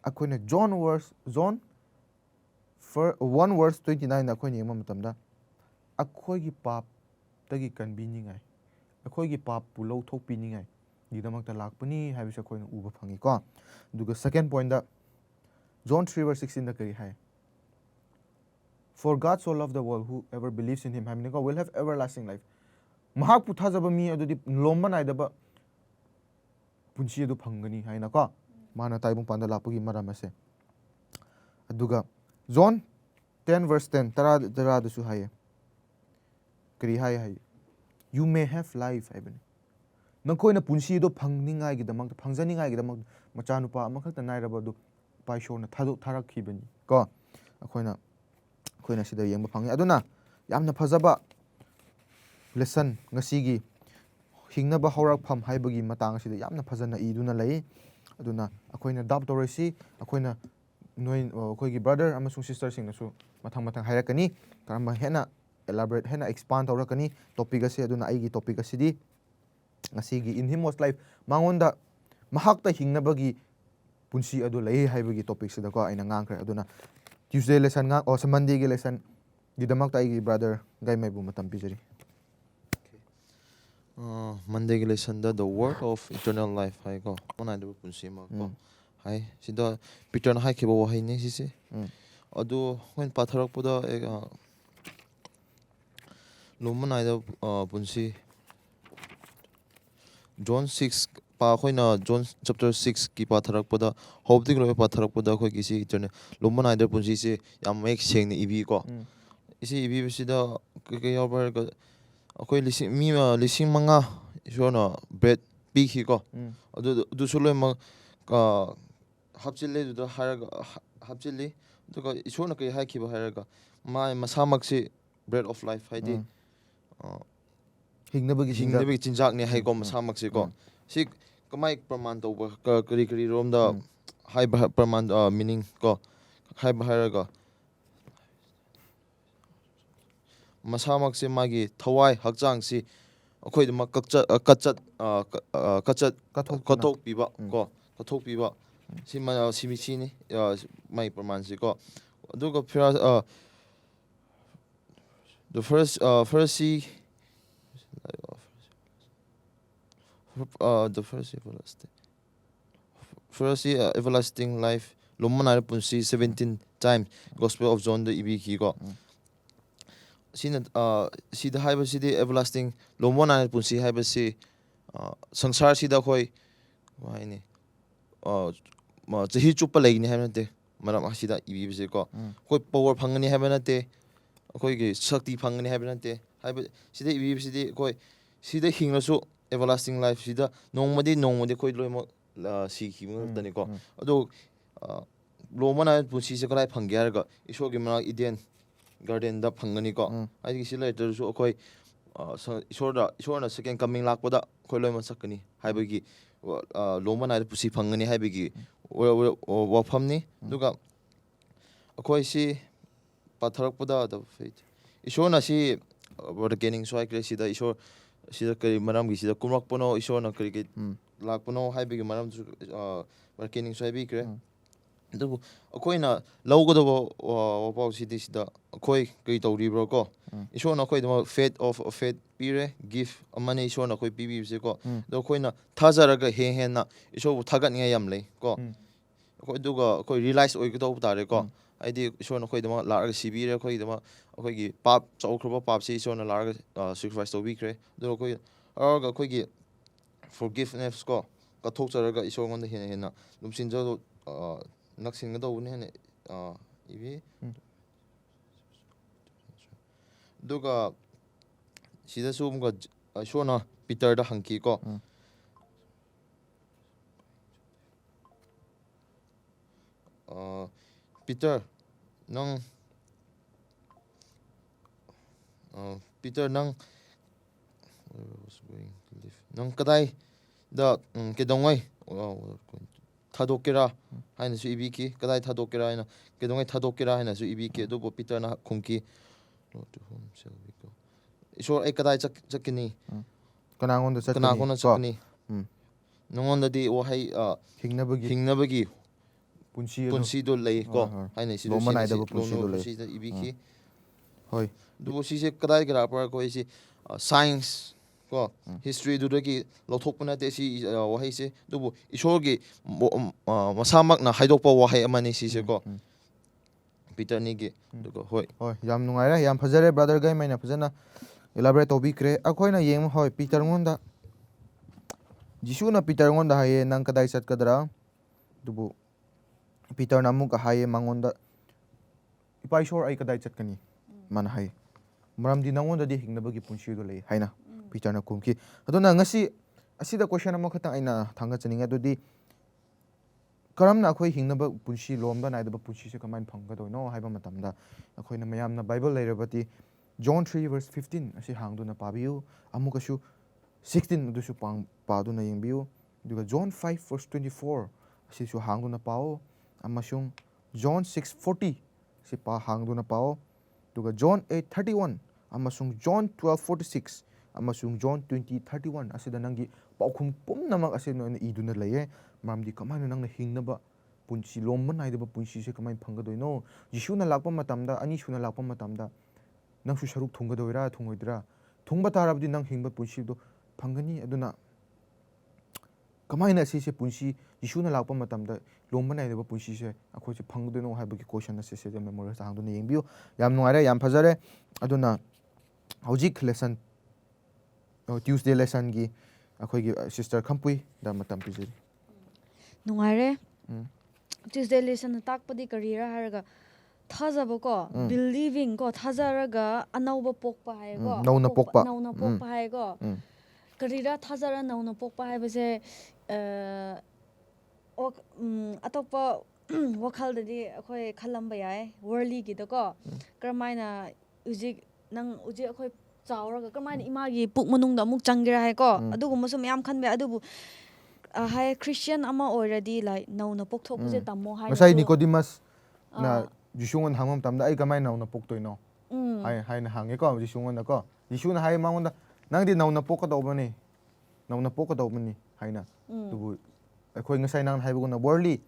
ꯑꯩꯈꯣꯏꯅ ꯖꯣꯟ 1 verse 29ꯗ ꯑꯩꯈꯣꯏꯅ ꯌꯦꯡꯕ ꯃꯇꯝꯗ ꯑꯩꯈꯣꯏꯒꯤ ꯄꯥꯞꯇꯒꯤ ꯀꯟꯕꯤꯅꯤꯡꯉꯥꯏ ꯑꯩꯈꯣꯏꯒꯤ ꯄꯥꯞꯄꯨ ꯂꯧꯊꯣꯛꯄꯤꯅꯤꯡꯉꯥꯏ ꯒꯤꯗꯃꯛꯇ ꯂꯥꯛꯄꯅꯤ ꯍꯥꯏꯕꯁꯦ ꯑꯩꯈꯣꯏꯅ ꯎꯕ ꯐꯪꯉꯤꯀꯣ ꯑꯗꯨꯒ ꯁꯦꯀꯦꯟ ꯄꯣꯏꯟꯗ ꯖꯣꯟ 3:16ꯗ ꯀꯔꯤ ꯍꯥꯏ For God so loved the world whoever believes in him ꯍꯥꯏꯕꯅꯤꯀꯣ will have everlasting life ꯃꯍꯥꯛꯄꯨ ꯊꯥꯖꯕ ꯃꯤ ꯑꯗꯨꯗꯤ ꯂꯣꯝꯕ ꯅꯥꯏꯗꯕ ꯄꯨꯟꯁꯤ ꯑꯗꯨ ꯐꯪꯒꯅꯤ ꯍꯥꯏꯅꯀꯣ ꯃꯥꯅ ꯇꯥꯏꯕꯪꯄꯥꯟꯗ ꯂꯥꯛꯄꯒꯤ ꯃꯔꯝ ꯑꯁꯦ ꯑꯗꯨꯒ ꯖꯣꯟ 10:10 ꯇꯔꯥꯗꯁꯨ ꯍꯥꯏꯌꯦ ꯀꯔꯤ ꯍꯥꯏ You may have life ꯍꯥꯏꯕꯅꯤ ꯅꯈꯣꯏꯅ ꯄꯨꯟꯁꯤꯗꯣ ꯐꯪꯖꯅꯤꯡꯉꯥꯏꯒꯤꯗꯃꯛꯇ ꯃꯆꯥꯅꯨꯄꯥ ꯑꯃꯈꯛꯇ ꯅꯥꯏꯔꯕ ꯑꯗꯨ ꯏꯄꯥ ꯏꯁꯣꯔꯅ ꯊꯥꯔꯛꯈꯤꯕꯅꯤ ꯀꯣ ꯑꯩꯈꯣꯏꯅ ꯁꯤꯗ ꯌꯦꯡꯕ ꯐꯪꯉꯤ ꯑꯗꯨꯅ ꯌꯥꯝꯅ ꯐꯖꯕ lesson ngasigi hingnaba haurakpham haibagi matang asida yamna phajana iduna lei aduna akoina dab torisi akoina noi akoigi brother amasung sister singnasu mathang mathang hairakani karamba hena elaborate hena expand taurakani topic ase aduna aigi topic asidi ngasigi in him was life mangonda mahakta hingnabagi punsi adu lei haibagi topic sida ko aina ngangkre aduna Tuesday lesson nga o Monday gi lesson gidamakta aigi brother gai maibu matam pijari Monday gi lesson da the word of eternal life hai ko onai da punsi ma ko hai sida Peter na hai ke bo hai ne sise adu when patharak poda lumanai da punsi John 6 pa khoina John chapter 6 ki patharak poda hobdik ro patharak poda khoi kisi eternal lumanai da punsi se yam mek seng ni ibi ko isi ibi sida ke yabar ga akhoi lising manga isona bread piki ko adu solo ma hapchile du haraga hapchili duka isona kai hai khiba haraga mai masamak se bread of life haidi hingnabagi chinjak ne hai ko masamak se ko si kamai praman tawba kari kari romda hai praman meaning ko hai haraga masamak se magi thawai hakjang si akhoi dama kachat kathok piba ko kathok piba si ma simi chini mai praman si ko aduga the first see the first everlasting life lomana punsi 17 times gospel of John the ibiki ko sina sida haiba sidi everlasting lomona punsi haiba si sangsar sida khoi waini chahi chupa laigni haibna te maram asida ibi se ko khoi power phangani haibna te khoi gi shakti phangani haibna te haiba sida ibi sidi khoi sida hinglasu everlasting life sida nongmadi khoi loimo si khimang tani ko ado lomona punsi se kalai phangge harga isogi mana iden garden da phangani ko ai si later su akhoi isorna second coming lakpada khoi loima sakani haibagi lomana da pusi phangani haibagi wafamni duga akhoi si patharakpada the faith isorna si beginning so ai sida isor sida kari maram gi sida kumrakpano isorna kari ke lakpano haibagi maram beginning so ai bi kre du akoina lawgodo wapau sidi sida akoi kai tawribro ko isona akoi dama faith of faith pire gift amane isona akoi pibi se ko do akoina thajaraga he na iso thagat ngai yam lei ko akoi duga akoi realize oi gdo tare ko aidi isona akoi dama larga sibire akoi dama akoi gi pap chaukhroba pap se isona larga sacrifice to bi kre do akoi arga akoi gi forgiveness ko ka thokcharaga isongonda hena lumsinjo naksingadawni hene ibi duga sida sumga shona Peter da hanki ko Peter nang nang kadai da kedongoi thadokera haina su ibiki kadai thadokera haina kedongai thadokera haina su ibiki do Peter na khumki isor ai kadai chakini kanangonda chakni nongonda di wahai hingnabagi punsi do lei ko haina si lomana da punsi do lei ibiki hoi do si se kadai gra par ko si science ko history du dagi lothokpana te si wahai se dubu isorgi masamak na haidokpa wahai amani si se ko Peter ni gi dugo hoi yam nungaira yam phajare brother gai maina phajana elaborate tobi kre akoina yeng hoi Peter ngonda Jisu na Peter ngonda haye nang kadai sat kadra dubu Peter na amuka haye mangonda ipai shor ai kadai chatkani man haye maramdi nangonda di hingnabagi punsi do lei haina Peter na kumki adona ngasi asida question ama khata aina thanga chaninga dodi karamna akhoi hingnaba punsi lomda naidaba punsi se kamain phangga doino haiba matamda akhoi na mayam na bible leirabati John 3 verse 15 asi hangduna pabiu amukashu 16 adusu paduna yengbiu duga John 5 verse 24 asi su hangduna pao amasung John 6:40 si pa hangduna pao duga John 8:31 amasung John 12:46 amasung John 20:31 asida nangi paukhum pumnamak asino iduna leye mamdi kamaina nangna hingnaba punchi lomba naidaba punchi se kamain phangadoino jisuna lakpa matamda ani suna lakpa matamda nangsu saruk thungadoira thungoidra thungba tarabdi nang hingba punchi do phangani aduna kamaina se punchi jisuna lakpa matamda lomba naidaba punchi se akhoi se phangdoino haibagi question ase se memorial sa hangduna yengbiu yam nuare yam phajare aduna hojik lesson Tuesday lesson gi akhoi gi sister khampui da matam pijeri nungaire Tuesday lesson takpadi karira haraga thajaba ko believing ko thajaraga anauba pokpa hai ko nauna pokpa hai ko karira thajara nauna pokpa hai base atokpa wakhaldadi akhoi khalamba yai worldly gi da ko karmaina ujik nang ujik akhoi chauraga karmaina imagi puk manungda amuk changira hai ko aduguma sum yam khanbe adubu hai Christian ama already like nauna pokthokpuse tammo hai ngasai Nicodemus na Jishungon hangam tamda ai kamai nauna poktoino hai na hange ko Jishungon na ko Jishuna hai mangonda nangdi nauna pokadobani nauna pokadobani haina tubu akhoi ngasai nang haibuguna worldly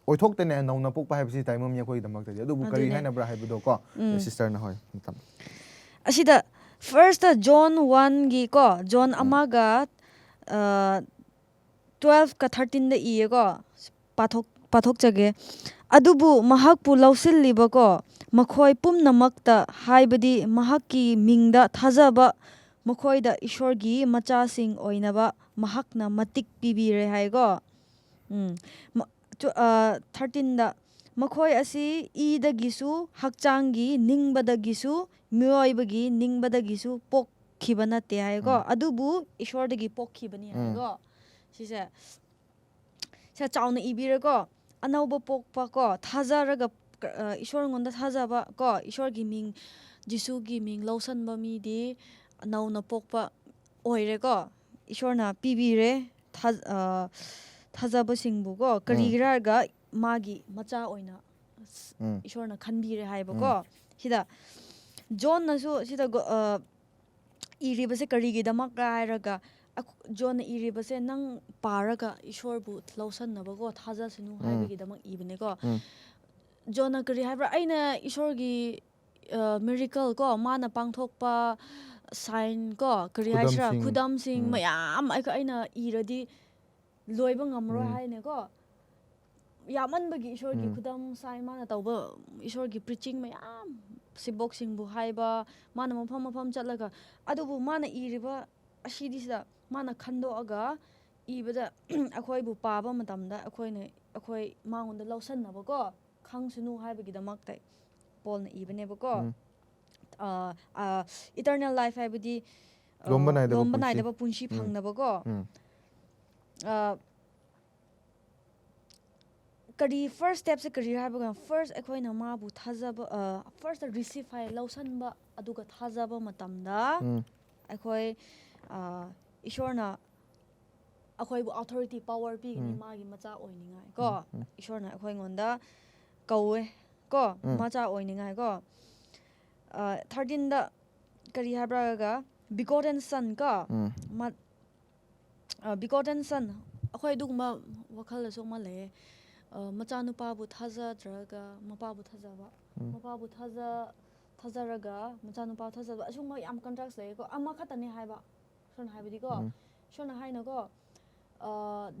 oithokte ne nauna pokpa haibsi taimam ya khoi damak tadi adubu kari haina bra haibudo ko sister na hoi tam asida first John 1 gi ko John amaga 12 ka 13 da iye ko pathok jage adubu mahakpu lausilliba ko makhoi pumnamakta haibadi mahakki mingda thajaba makhoida ishorgi machasing oinaba mahakna matik pibire hai go 13 da makhoi asi idagisu hakchangi ningbadagisu myoibagi ningbadagisu pokhiba nate hai go adubu ishordagi pokhibani hai go sise sa chauna ibire ko anauba pokpa ko thajaraga ishor ngonda thajaba ko ishorgi ming jisugi ming lausanba mi di nauna pokpa oire ko ishorna pibire thajaba singbu ko karigiraga magi macha oina ishorna khanbire haiba ko sida John nasu sida iribase karigi damak rairaga John iribase nang paraga ishorbu lausanaba ko thaja sinu haibagi damak ibne ko John kari haibra aina ishorgi miracle ko mana pangthokpa sign ko kari haisra khudam sing mayam aina iradi loiba ngamro haine ko yamanbagi ishorgi khudam sign mana tauba ishorgi preaching mayam sibok singbu haiba mana mafam chatlaga adubu mana iriba ashidisida mana khandoaga ibada akhoi bu paba matamda akhoi mangonda lausanaba ko khangsunu haibagi damaktai polna ibane ba ko eternal life haibadi lomba naidaba punshi phangnaba ko kari first step se kari haiba first akhoi na mabu thajaba first receive hai lausanba aduga thajaba matamda akhoi ishorna akhoi bu authority power pi ni magi macha oiningai ko ishorna akhoi ngonda kawe ko macha oiningai ko 13 da kari habraga begotten son ka begotten son akhoi dugma wakhal so ma le macha nupa bu thaja draga mapa bu thajaba mapa bu thajaraga macha nupa thajaba asuma yam contracts le ko ama khatani haiba son haibidi ko shona haina ko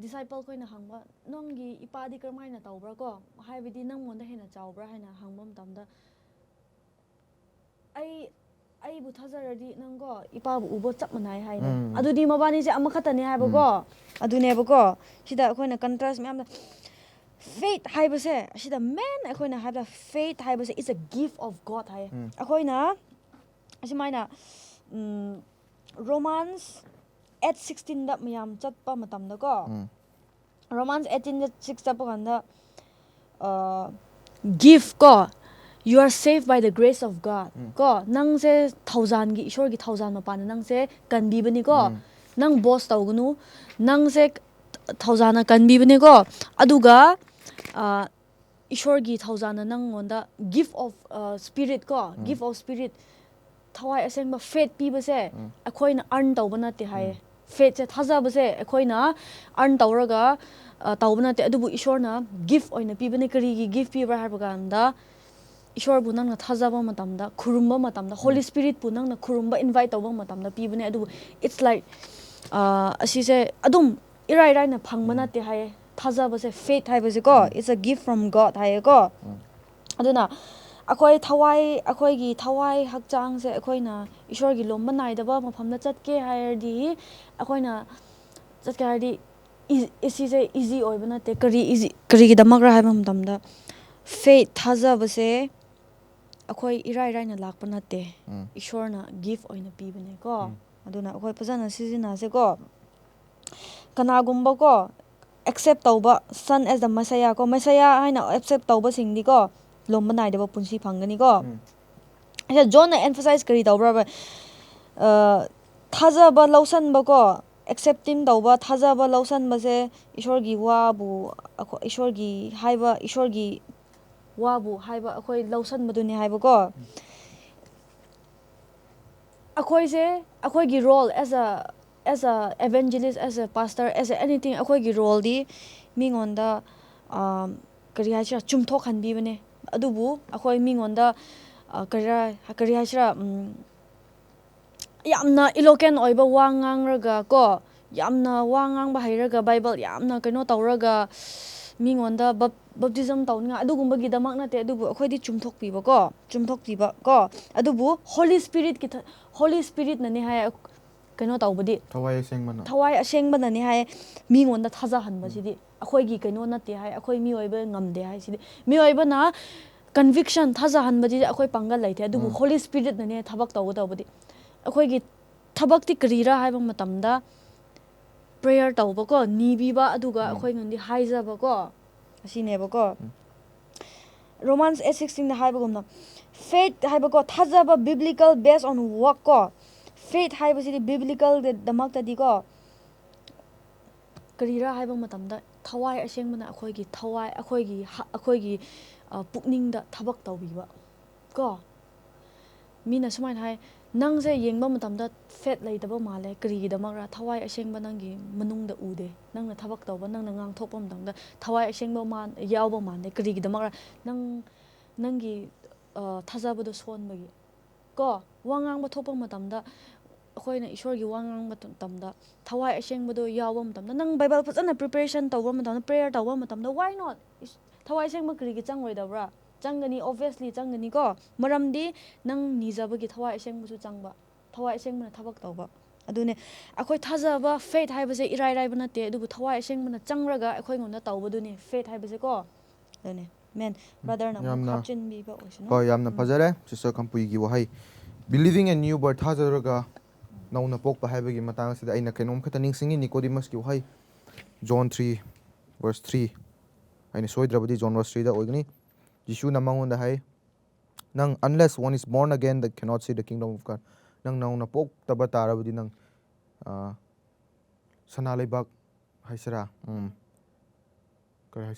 disciple koina hangba nongi ipadi karmaina tawbra ko haibidi nang monda hena chawbra haina hangbam tamda ai bu thazaradi nanggo ipa bu ubo chap manai haina adudi mabani se amakhatani haiba ko adune ba ko sida akoina contrast myam faith haibase sida man akoina haibda faith haibase is a gift of God hai akoina asimaina Romans 8:16 da myam chatpa matamda ko Romans 18:6 chappa ganda gift ko you are saved by the grace of God ko nang se thousand gi ishor gi thousand mapan nang se kan bi bani ko nang boss tawgunu nang se thousand na kan bi bani ko aduga ishor gi thousand na nang onda gift of spirit ko gift of spirit thawai asengba faith pi base akoina earn tawbana te hai faith se thaja base akoina earn tawraga tawbana te adubu ishor na gift oina pi bani kari gi gift pi ba har baganda ishor bu nang na thajaba matamda khurumba matamda holy spirit bu nang na khurumba invite tawba matamda pi bane adu it's like asise adum irai rai na phangmana te hai thajaba se faith hai base ko it's a gift from God hai ko aduna akhoi thawai akhoi gi thawai hakchang se akhoina ishor gi lomba naidaba mafamda chatke hairdi akhoina chatke hairdi is easy oibana te kari easy kari gi damak ra hai matamda faith thajaba se akhoi irai rai na lakpa nate ishor na gift oina pibane ko aduna akhoi pajana sizina se ko kanagumba ko accept tauba son as the messiah ko messiah haina accept tauba singdi ko lomba naidaba punsi phangani ko aya john na emphasize kari tawbra ba thajaba lausan ba ko accepting tauba thajaba lausan ba se ishor gi wa bu ishor gi haiba ishor gi wabu haiba akhoi lausan maduni haiba ko akhoi se akhoi gi role as a evangelist as a pastor as a anything akhoi gi role di mingonda kari hacha chumthok hanbi bane adubu akhoi mingonda kari hacha yamna eloquent oiba wangang raga ko yamna wangang ba hairaga bible yamna kaino tawraga mingonda baptism tawninga adugumba gi damak nate adubu akhoi di chumthok piba ko adubu holy spirit nani hai kaino tawbadi thawai asengba nani hai mingonda thaja hanba sidi akhoi gi kaino nate hai akhoi mi oiba ngamde hai sidi mi oiba na conviction thaja hanba ji akhoi pangal laithe adubu holy spirit nani thabak tawbadi akhoi gi thabak ti karira haiba matamda prayer tawba ko nibiba aduga akhoi ngandi haijaba ko asineba ko Romans 8:16 da haiba gumna faith haiba ko thajaba biblical based on work ko faith haiba sidi biblical de damak ta di ko karira haiba matamda thawai asengmana akhoi gi thawai akhoi gi pukningda thabak tawbiba ko mina sumain hai nangse yengba matamda faith laitaba male kari gi damak ra thawai asengba nangi manungda ude nangna thabak tawba nangna ngang thokpa matamda thawai asengba man yawba mane kari gi damak ra nangi thajaba do sonbagi ko wangang ba thokpa matamda akhoi ishor gi wangang matamda thawai asengba do yawba matamda nang bible fazana preparation tawba matamda prayer tawba matamda why not thawai asengba kari gi changroi dabra changani obviously changani ko maramdi nang nijabagi thawai asengbu changba thawai asengmana thabak tawba adune akhoi thajaba faith haibase irai rai bana te adubu thawai asengmana changraga akhoi ngonda tawbaduni faith haibase ko adune men brother na khapchin bi ba oisino ko yamna fajare sister kampui gi wahai believing in new birth thajaraga nauna pokpa haibagi matang sida aina kainom khata ningsingi Nicodemus gi wahai John 3 verse 3 aina soidrabadi John verse 3 da oigni Jishu namangonda hai nang unless one is born again that cannot see the kingdom of God nang nauna pok taba tarabadi nang sanalaibak haisara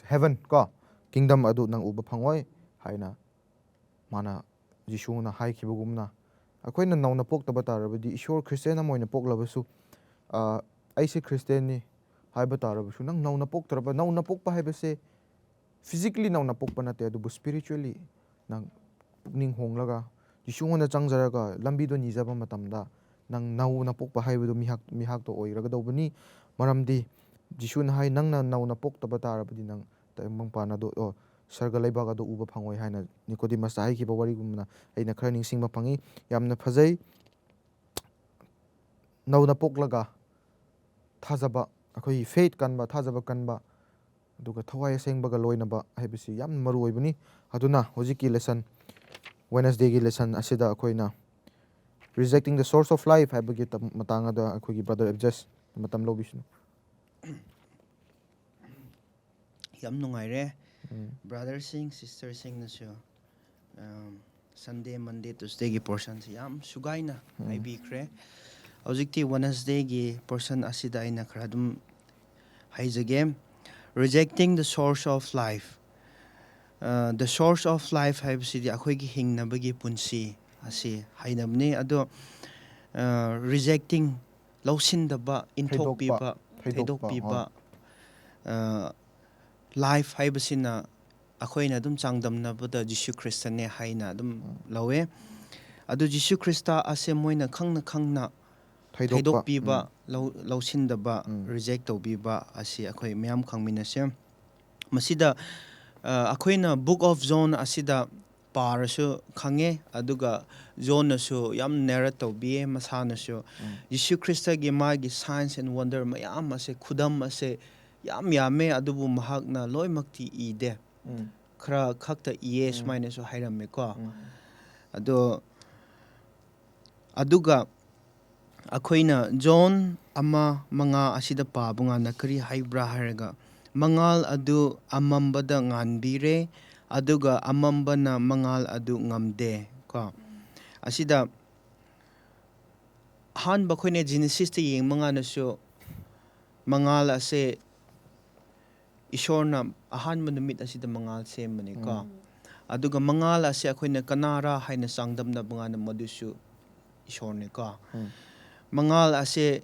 heaven ko kingdom adu nang uba phangoi haina mana Jishu na hai khibugumna akoina nauna pok taba tarabadi ishor christian amoina pok labasu aise christian ni haiba tarabasu nang nauna pok taraba nauna pok pa haibase physically nauna pok pa nate adu spiritually nang pukning honglaga jisungona changjaraga lambi do nijaba matamda nang nauna pok pa haibu do mihak to oiraga dobani maramdi jisuna hai nangna nauna pok taba tarabadi nang taimang pana do sarga laibaga do uba phangoi haina Nicodemus hai ki ba wari gumna aina khara ningsingba phangi yamna phajai nauna poklaga thajaba akhoi faith kanba thajaba kanba aduga thawai asengbaga loinaba haibisi yam maru oibani aduna hojiki lesson Wednesday gi lesson asida akoina rejecting the source of life haibagi matanga da akhogi brother adjust matam lobisnu yam nungai re brother sing sister sing na sho Sunday, Monday, Tuesday portion yam sugaina haibikre. Hojikti Wednesday gi portion asida aina khara dum haizage. Rejecting the source of life. The source of life haibsidi akhoigi hingnabagi punsi asi hainabni ado rejecting lausindaba inthokpiba Thaidoqpa, life haibsina akhoina dum changdamnabada Jisu Christane haina dum lawe adu Jisu Christa ase moina khangna Thaidoqpiba lausindaba reject tawbiba asi akhoi myam khangminase masida akhoina book of John asida parasu khange aduga John nasu yam narrate tawbiye masanasu Jisu Christa gi magi signs and wonder mayam ase khudam ase yam yame adubu mahakna loimakti ide khra khakta iye sumaina su hairamme ko ado aduga akhoina John ama manga asida pabunga nakari haibra haraga mangal adu amambada nganbire aduga amambana mangal adu ngamde ko asida han bakhoine Genesis te yeng manga nasu mangal ase Ishorna ahanba numit asida mangal sembani ko aduga mangal ase akhoina kanara haina sangdamna bungana madusu Ishorne ko mangal ase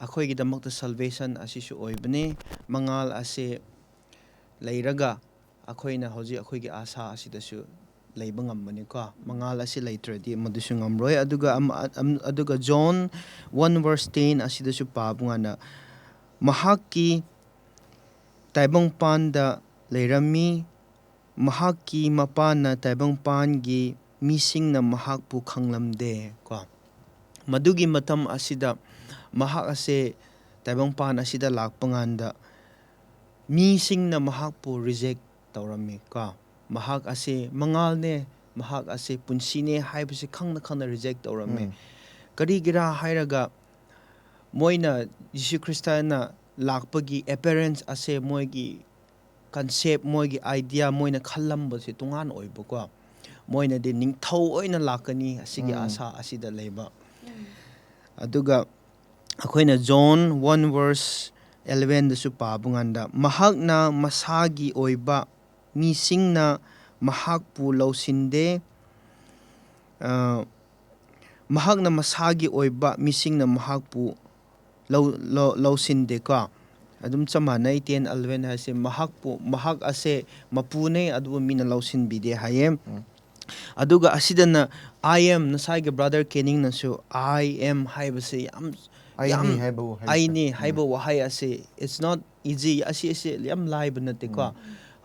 akhoigi damakta salvation asisu oibne mangal ase leiraga akhoina hoji akhoigi asa asidasu leiba ngambani ko mangal ase leitradi madusu ngamroi aduga John 1 verse 10 asidasu pabungana mahakki taibangpanda leirami mahakki mapana taibangpangi misingna mahakpu khanglamde ko madugi matam asida mahak ase taibangpan asida lakpanganda misingna mahakpu reject tawrami ko mahak ase mangalne mahak ase punsine haibase khangna reject tawrami karigira hairaga moina Jisu Christana lakpagi appearance ase moigi concept moigi idea moina khallambase tungan oibako moina de ningthau oina lakani asigi asa asida leiba aduga akhoina John 1 verse 11 dasu pabunganda mahakna masagi oiba misingna mahakpu lausinde mahakna masagi oiba misingna mahakpu lausinde ko adum chamanai 10 11 hase mahak ase mapune adu mina lausin bide haye aduga asidana I am nasaiga brother kening nasu I am haibase yam aini haiba wahai ase it's not easy ase yam live nate ko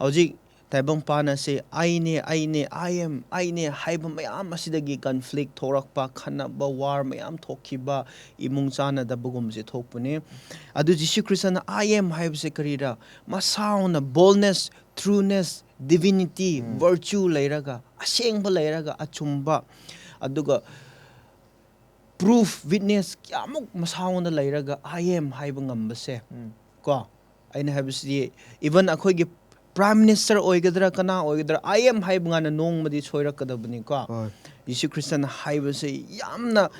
hojik taibang pana se I am haiba mayam asidagi conflict thorakpa khanaba war mayam thokhiba imung chana dabugum se thokpune adu Jisu Christana I am haibase karira masauna boldness trueness divinity virtue leiraga asengba leiraga achumba aduga proof witness kyamuk masauna leiraga I am haiba ngambase ko aina habisi even akhoigi Prime Minister oigadra kana oigadra I am haiba ngana nongmadi soirakadabani ko Jisu Christana haibase yamna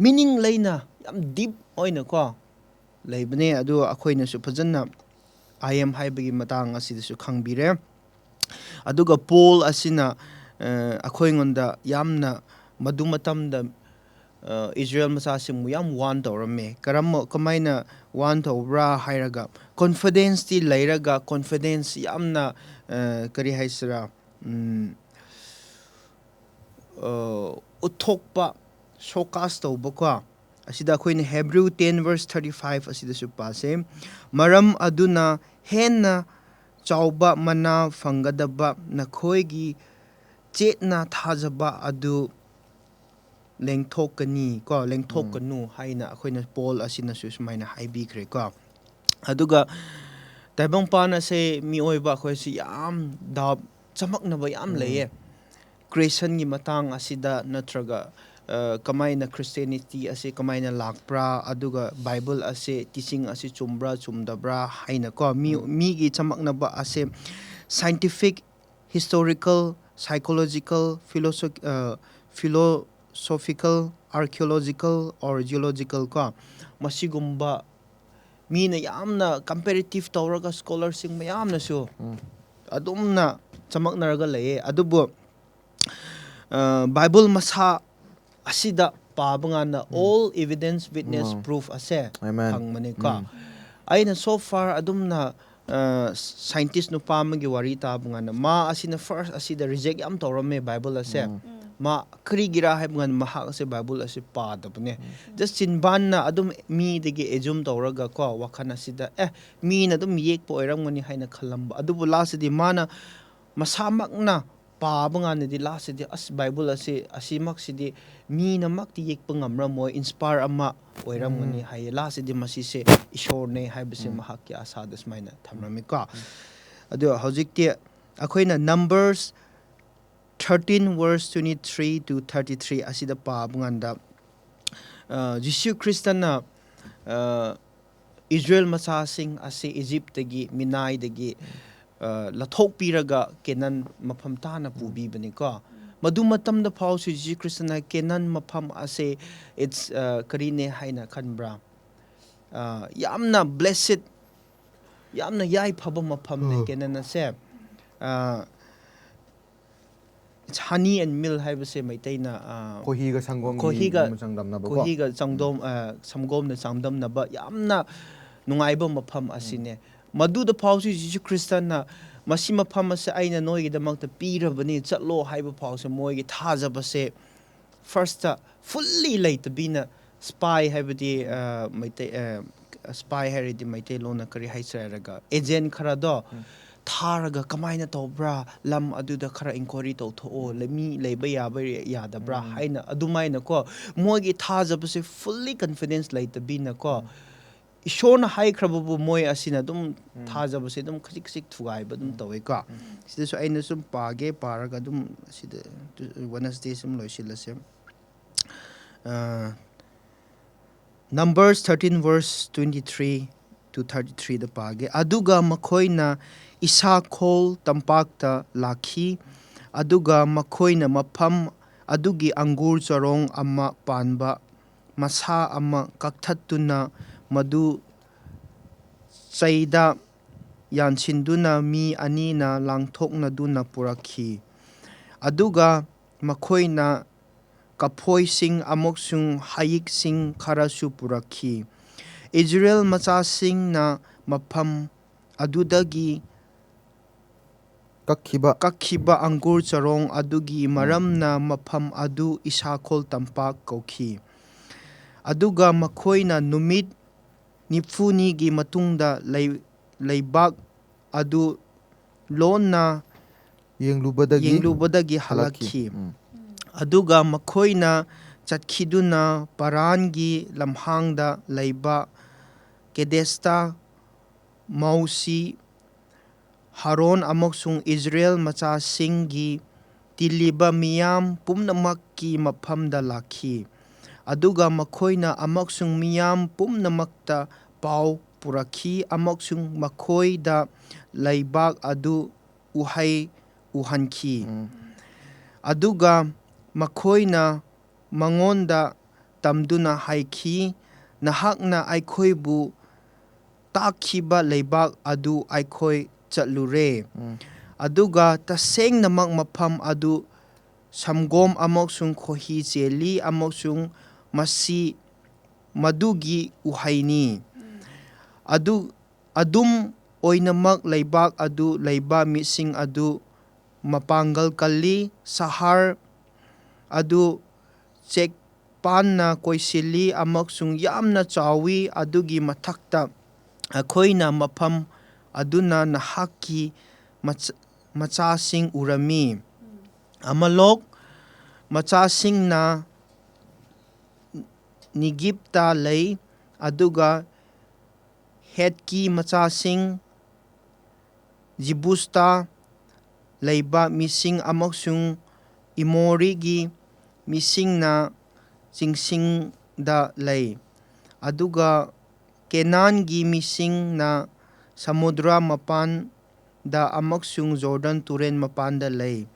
meaning leina yam deep oina ko leibane adu akhoina su phajana I am haibagi matang asidasu khangbire aduga Paul asina akhoingonda yamna madu matamda Israel masasimu yam wan tawrame kamaina wan tawbra hairaga confidence ti leiraga confidence yamna kari haisra uthokpa showcase tawbako asida khoina Hebrew 10 verse 35 asida su pase maram aduna henna chauba mana fangadaba nakhoigi chetna thajaba adu lengthokani ko lengthokanu haina akhoina Paul asina su sumaina haibikre ko aduga taibang pana se mi oiba khoi si yam da chamaknaba yam leye creation gi matang asida natraga kamaina Christianity ase kamaina lakpra aduga Bible ase teaching ase chumbra chumdabra haina ko mi gi chamaknaba ase scientific historical psychological, philosophical, archaeological or geological ko masigumba mina yamna comparative tawraga scholarsing mayamna su adumna chamaknaraga laye adubu Bible masa asida pabangana all evidence witness proof ase Amen. phangmani ka aina so far adumna scientist no pamagi wari tabangana ma asina first asida reject yam tawrame Bible ase ma krigira haibngan maha ase Bible ase padabne just chinban na adum mi degi ejum tawraga ko wakhana sida mi na dum yek po oiramgani haina khalamba adubu last di mana masamakna pabangana di last di as Bible ase asimak sidi mi na mak ti yek pangamra mo inspire ama oiramgani hay last di masise ishor ne haibase mahakya asadas maina thamrami ka adu hojikti akoina Numbers 13 verse 23 to 33 asida pabanganda Jisu Kristana Israel masasing ase Egypt dagi Minai dagi lathok piraga kenan mafam tana pubi bani ko madu matam da phau su Jisu Kristana kenan mafam ase it's karine haina khanbra yamna blessed yamna yai phaba mafam ne kenan ase it's honey and milk haibase maitaina Kohiga sangom kohiga sangdamnaba ko. kohiga changdom samgom na samdamnaba yamna nungaiba mafam asine madu da phausi Jisu Kristana masi mafam ase aina noigidamagta pirabani chatlo haiba phause moigi thajabase first fully laitabina spy haibadi maitai spy haridi maitai lona kari haisaraga agent khara do tharaga kamaina tobra lam aduda khara inquiry tawtho lemi leiba yaba yadabra haina adumaina ko moigi thajabase fully confidence laitabina ko ishona hai khrababu moi asina dum thajabase dum khik khik thugai ba dum tawe ka sida so aina sum page paraga dum sida Wednesday sum loisilase Numbers 13 verse 23 to 33 da page aduga makoina isa khol tampakta lakhi aduga makoina mafam adugi angur charong ama panba masa ama kakthatuna madu chaida yansinduna mi anina langthokna duna purakhi aduga makoina kapoising amoksung hayiksing kharasu purakhi Israel machasing na mafam adudagi kakhiba angur charong adugi maramna mafam adu isakhol tampak kauki aduga makoina numit nifuni gi matungda leibak adu lonna yenglubadagi halakhi aduga makoina chatkiduna parangi lamhangda leiba kedesta mausi Haron amoksung Israel machasinggi tiliba miyam pumnamakki mafamda lakhi aduga makoina amoksung miyam pumnamakta pau purakhi amoksung makoida leibak adu uhai uhankhi aduga makoina mangonda tamduna haikhi nahakna aikhoibu takhiba leibak adu aikhoi chatlure aduga taseng namak mafam adu samgom amoksung khohi cheli amoksung masi madugi uhaini adum oinamak leibak adu leiba mising adu mapangal kalli sahar adu chekpanna koisili amoksung yamna chawi adugi mathakta akhoina mafam aduna nahaki machasing urami amalok machasing na nigipta lay aduga hetki machasing jibusta leiba mising amoksung imorigi mising na chingsing da lay aduga kenangi mising na samudra mapan da amoksung Jordan turen mapan da lay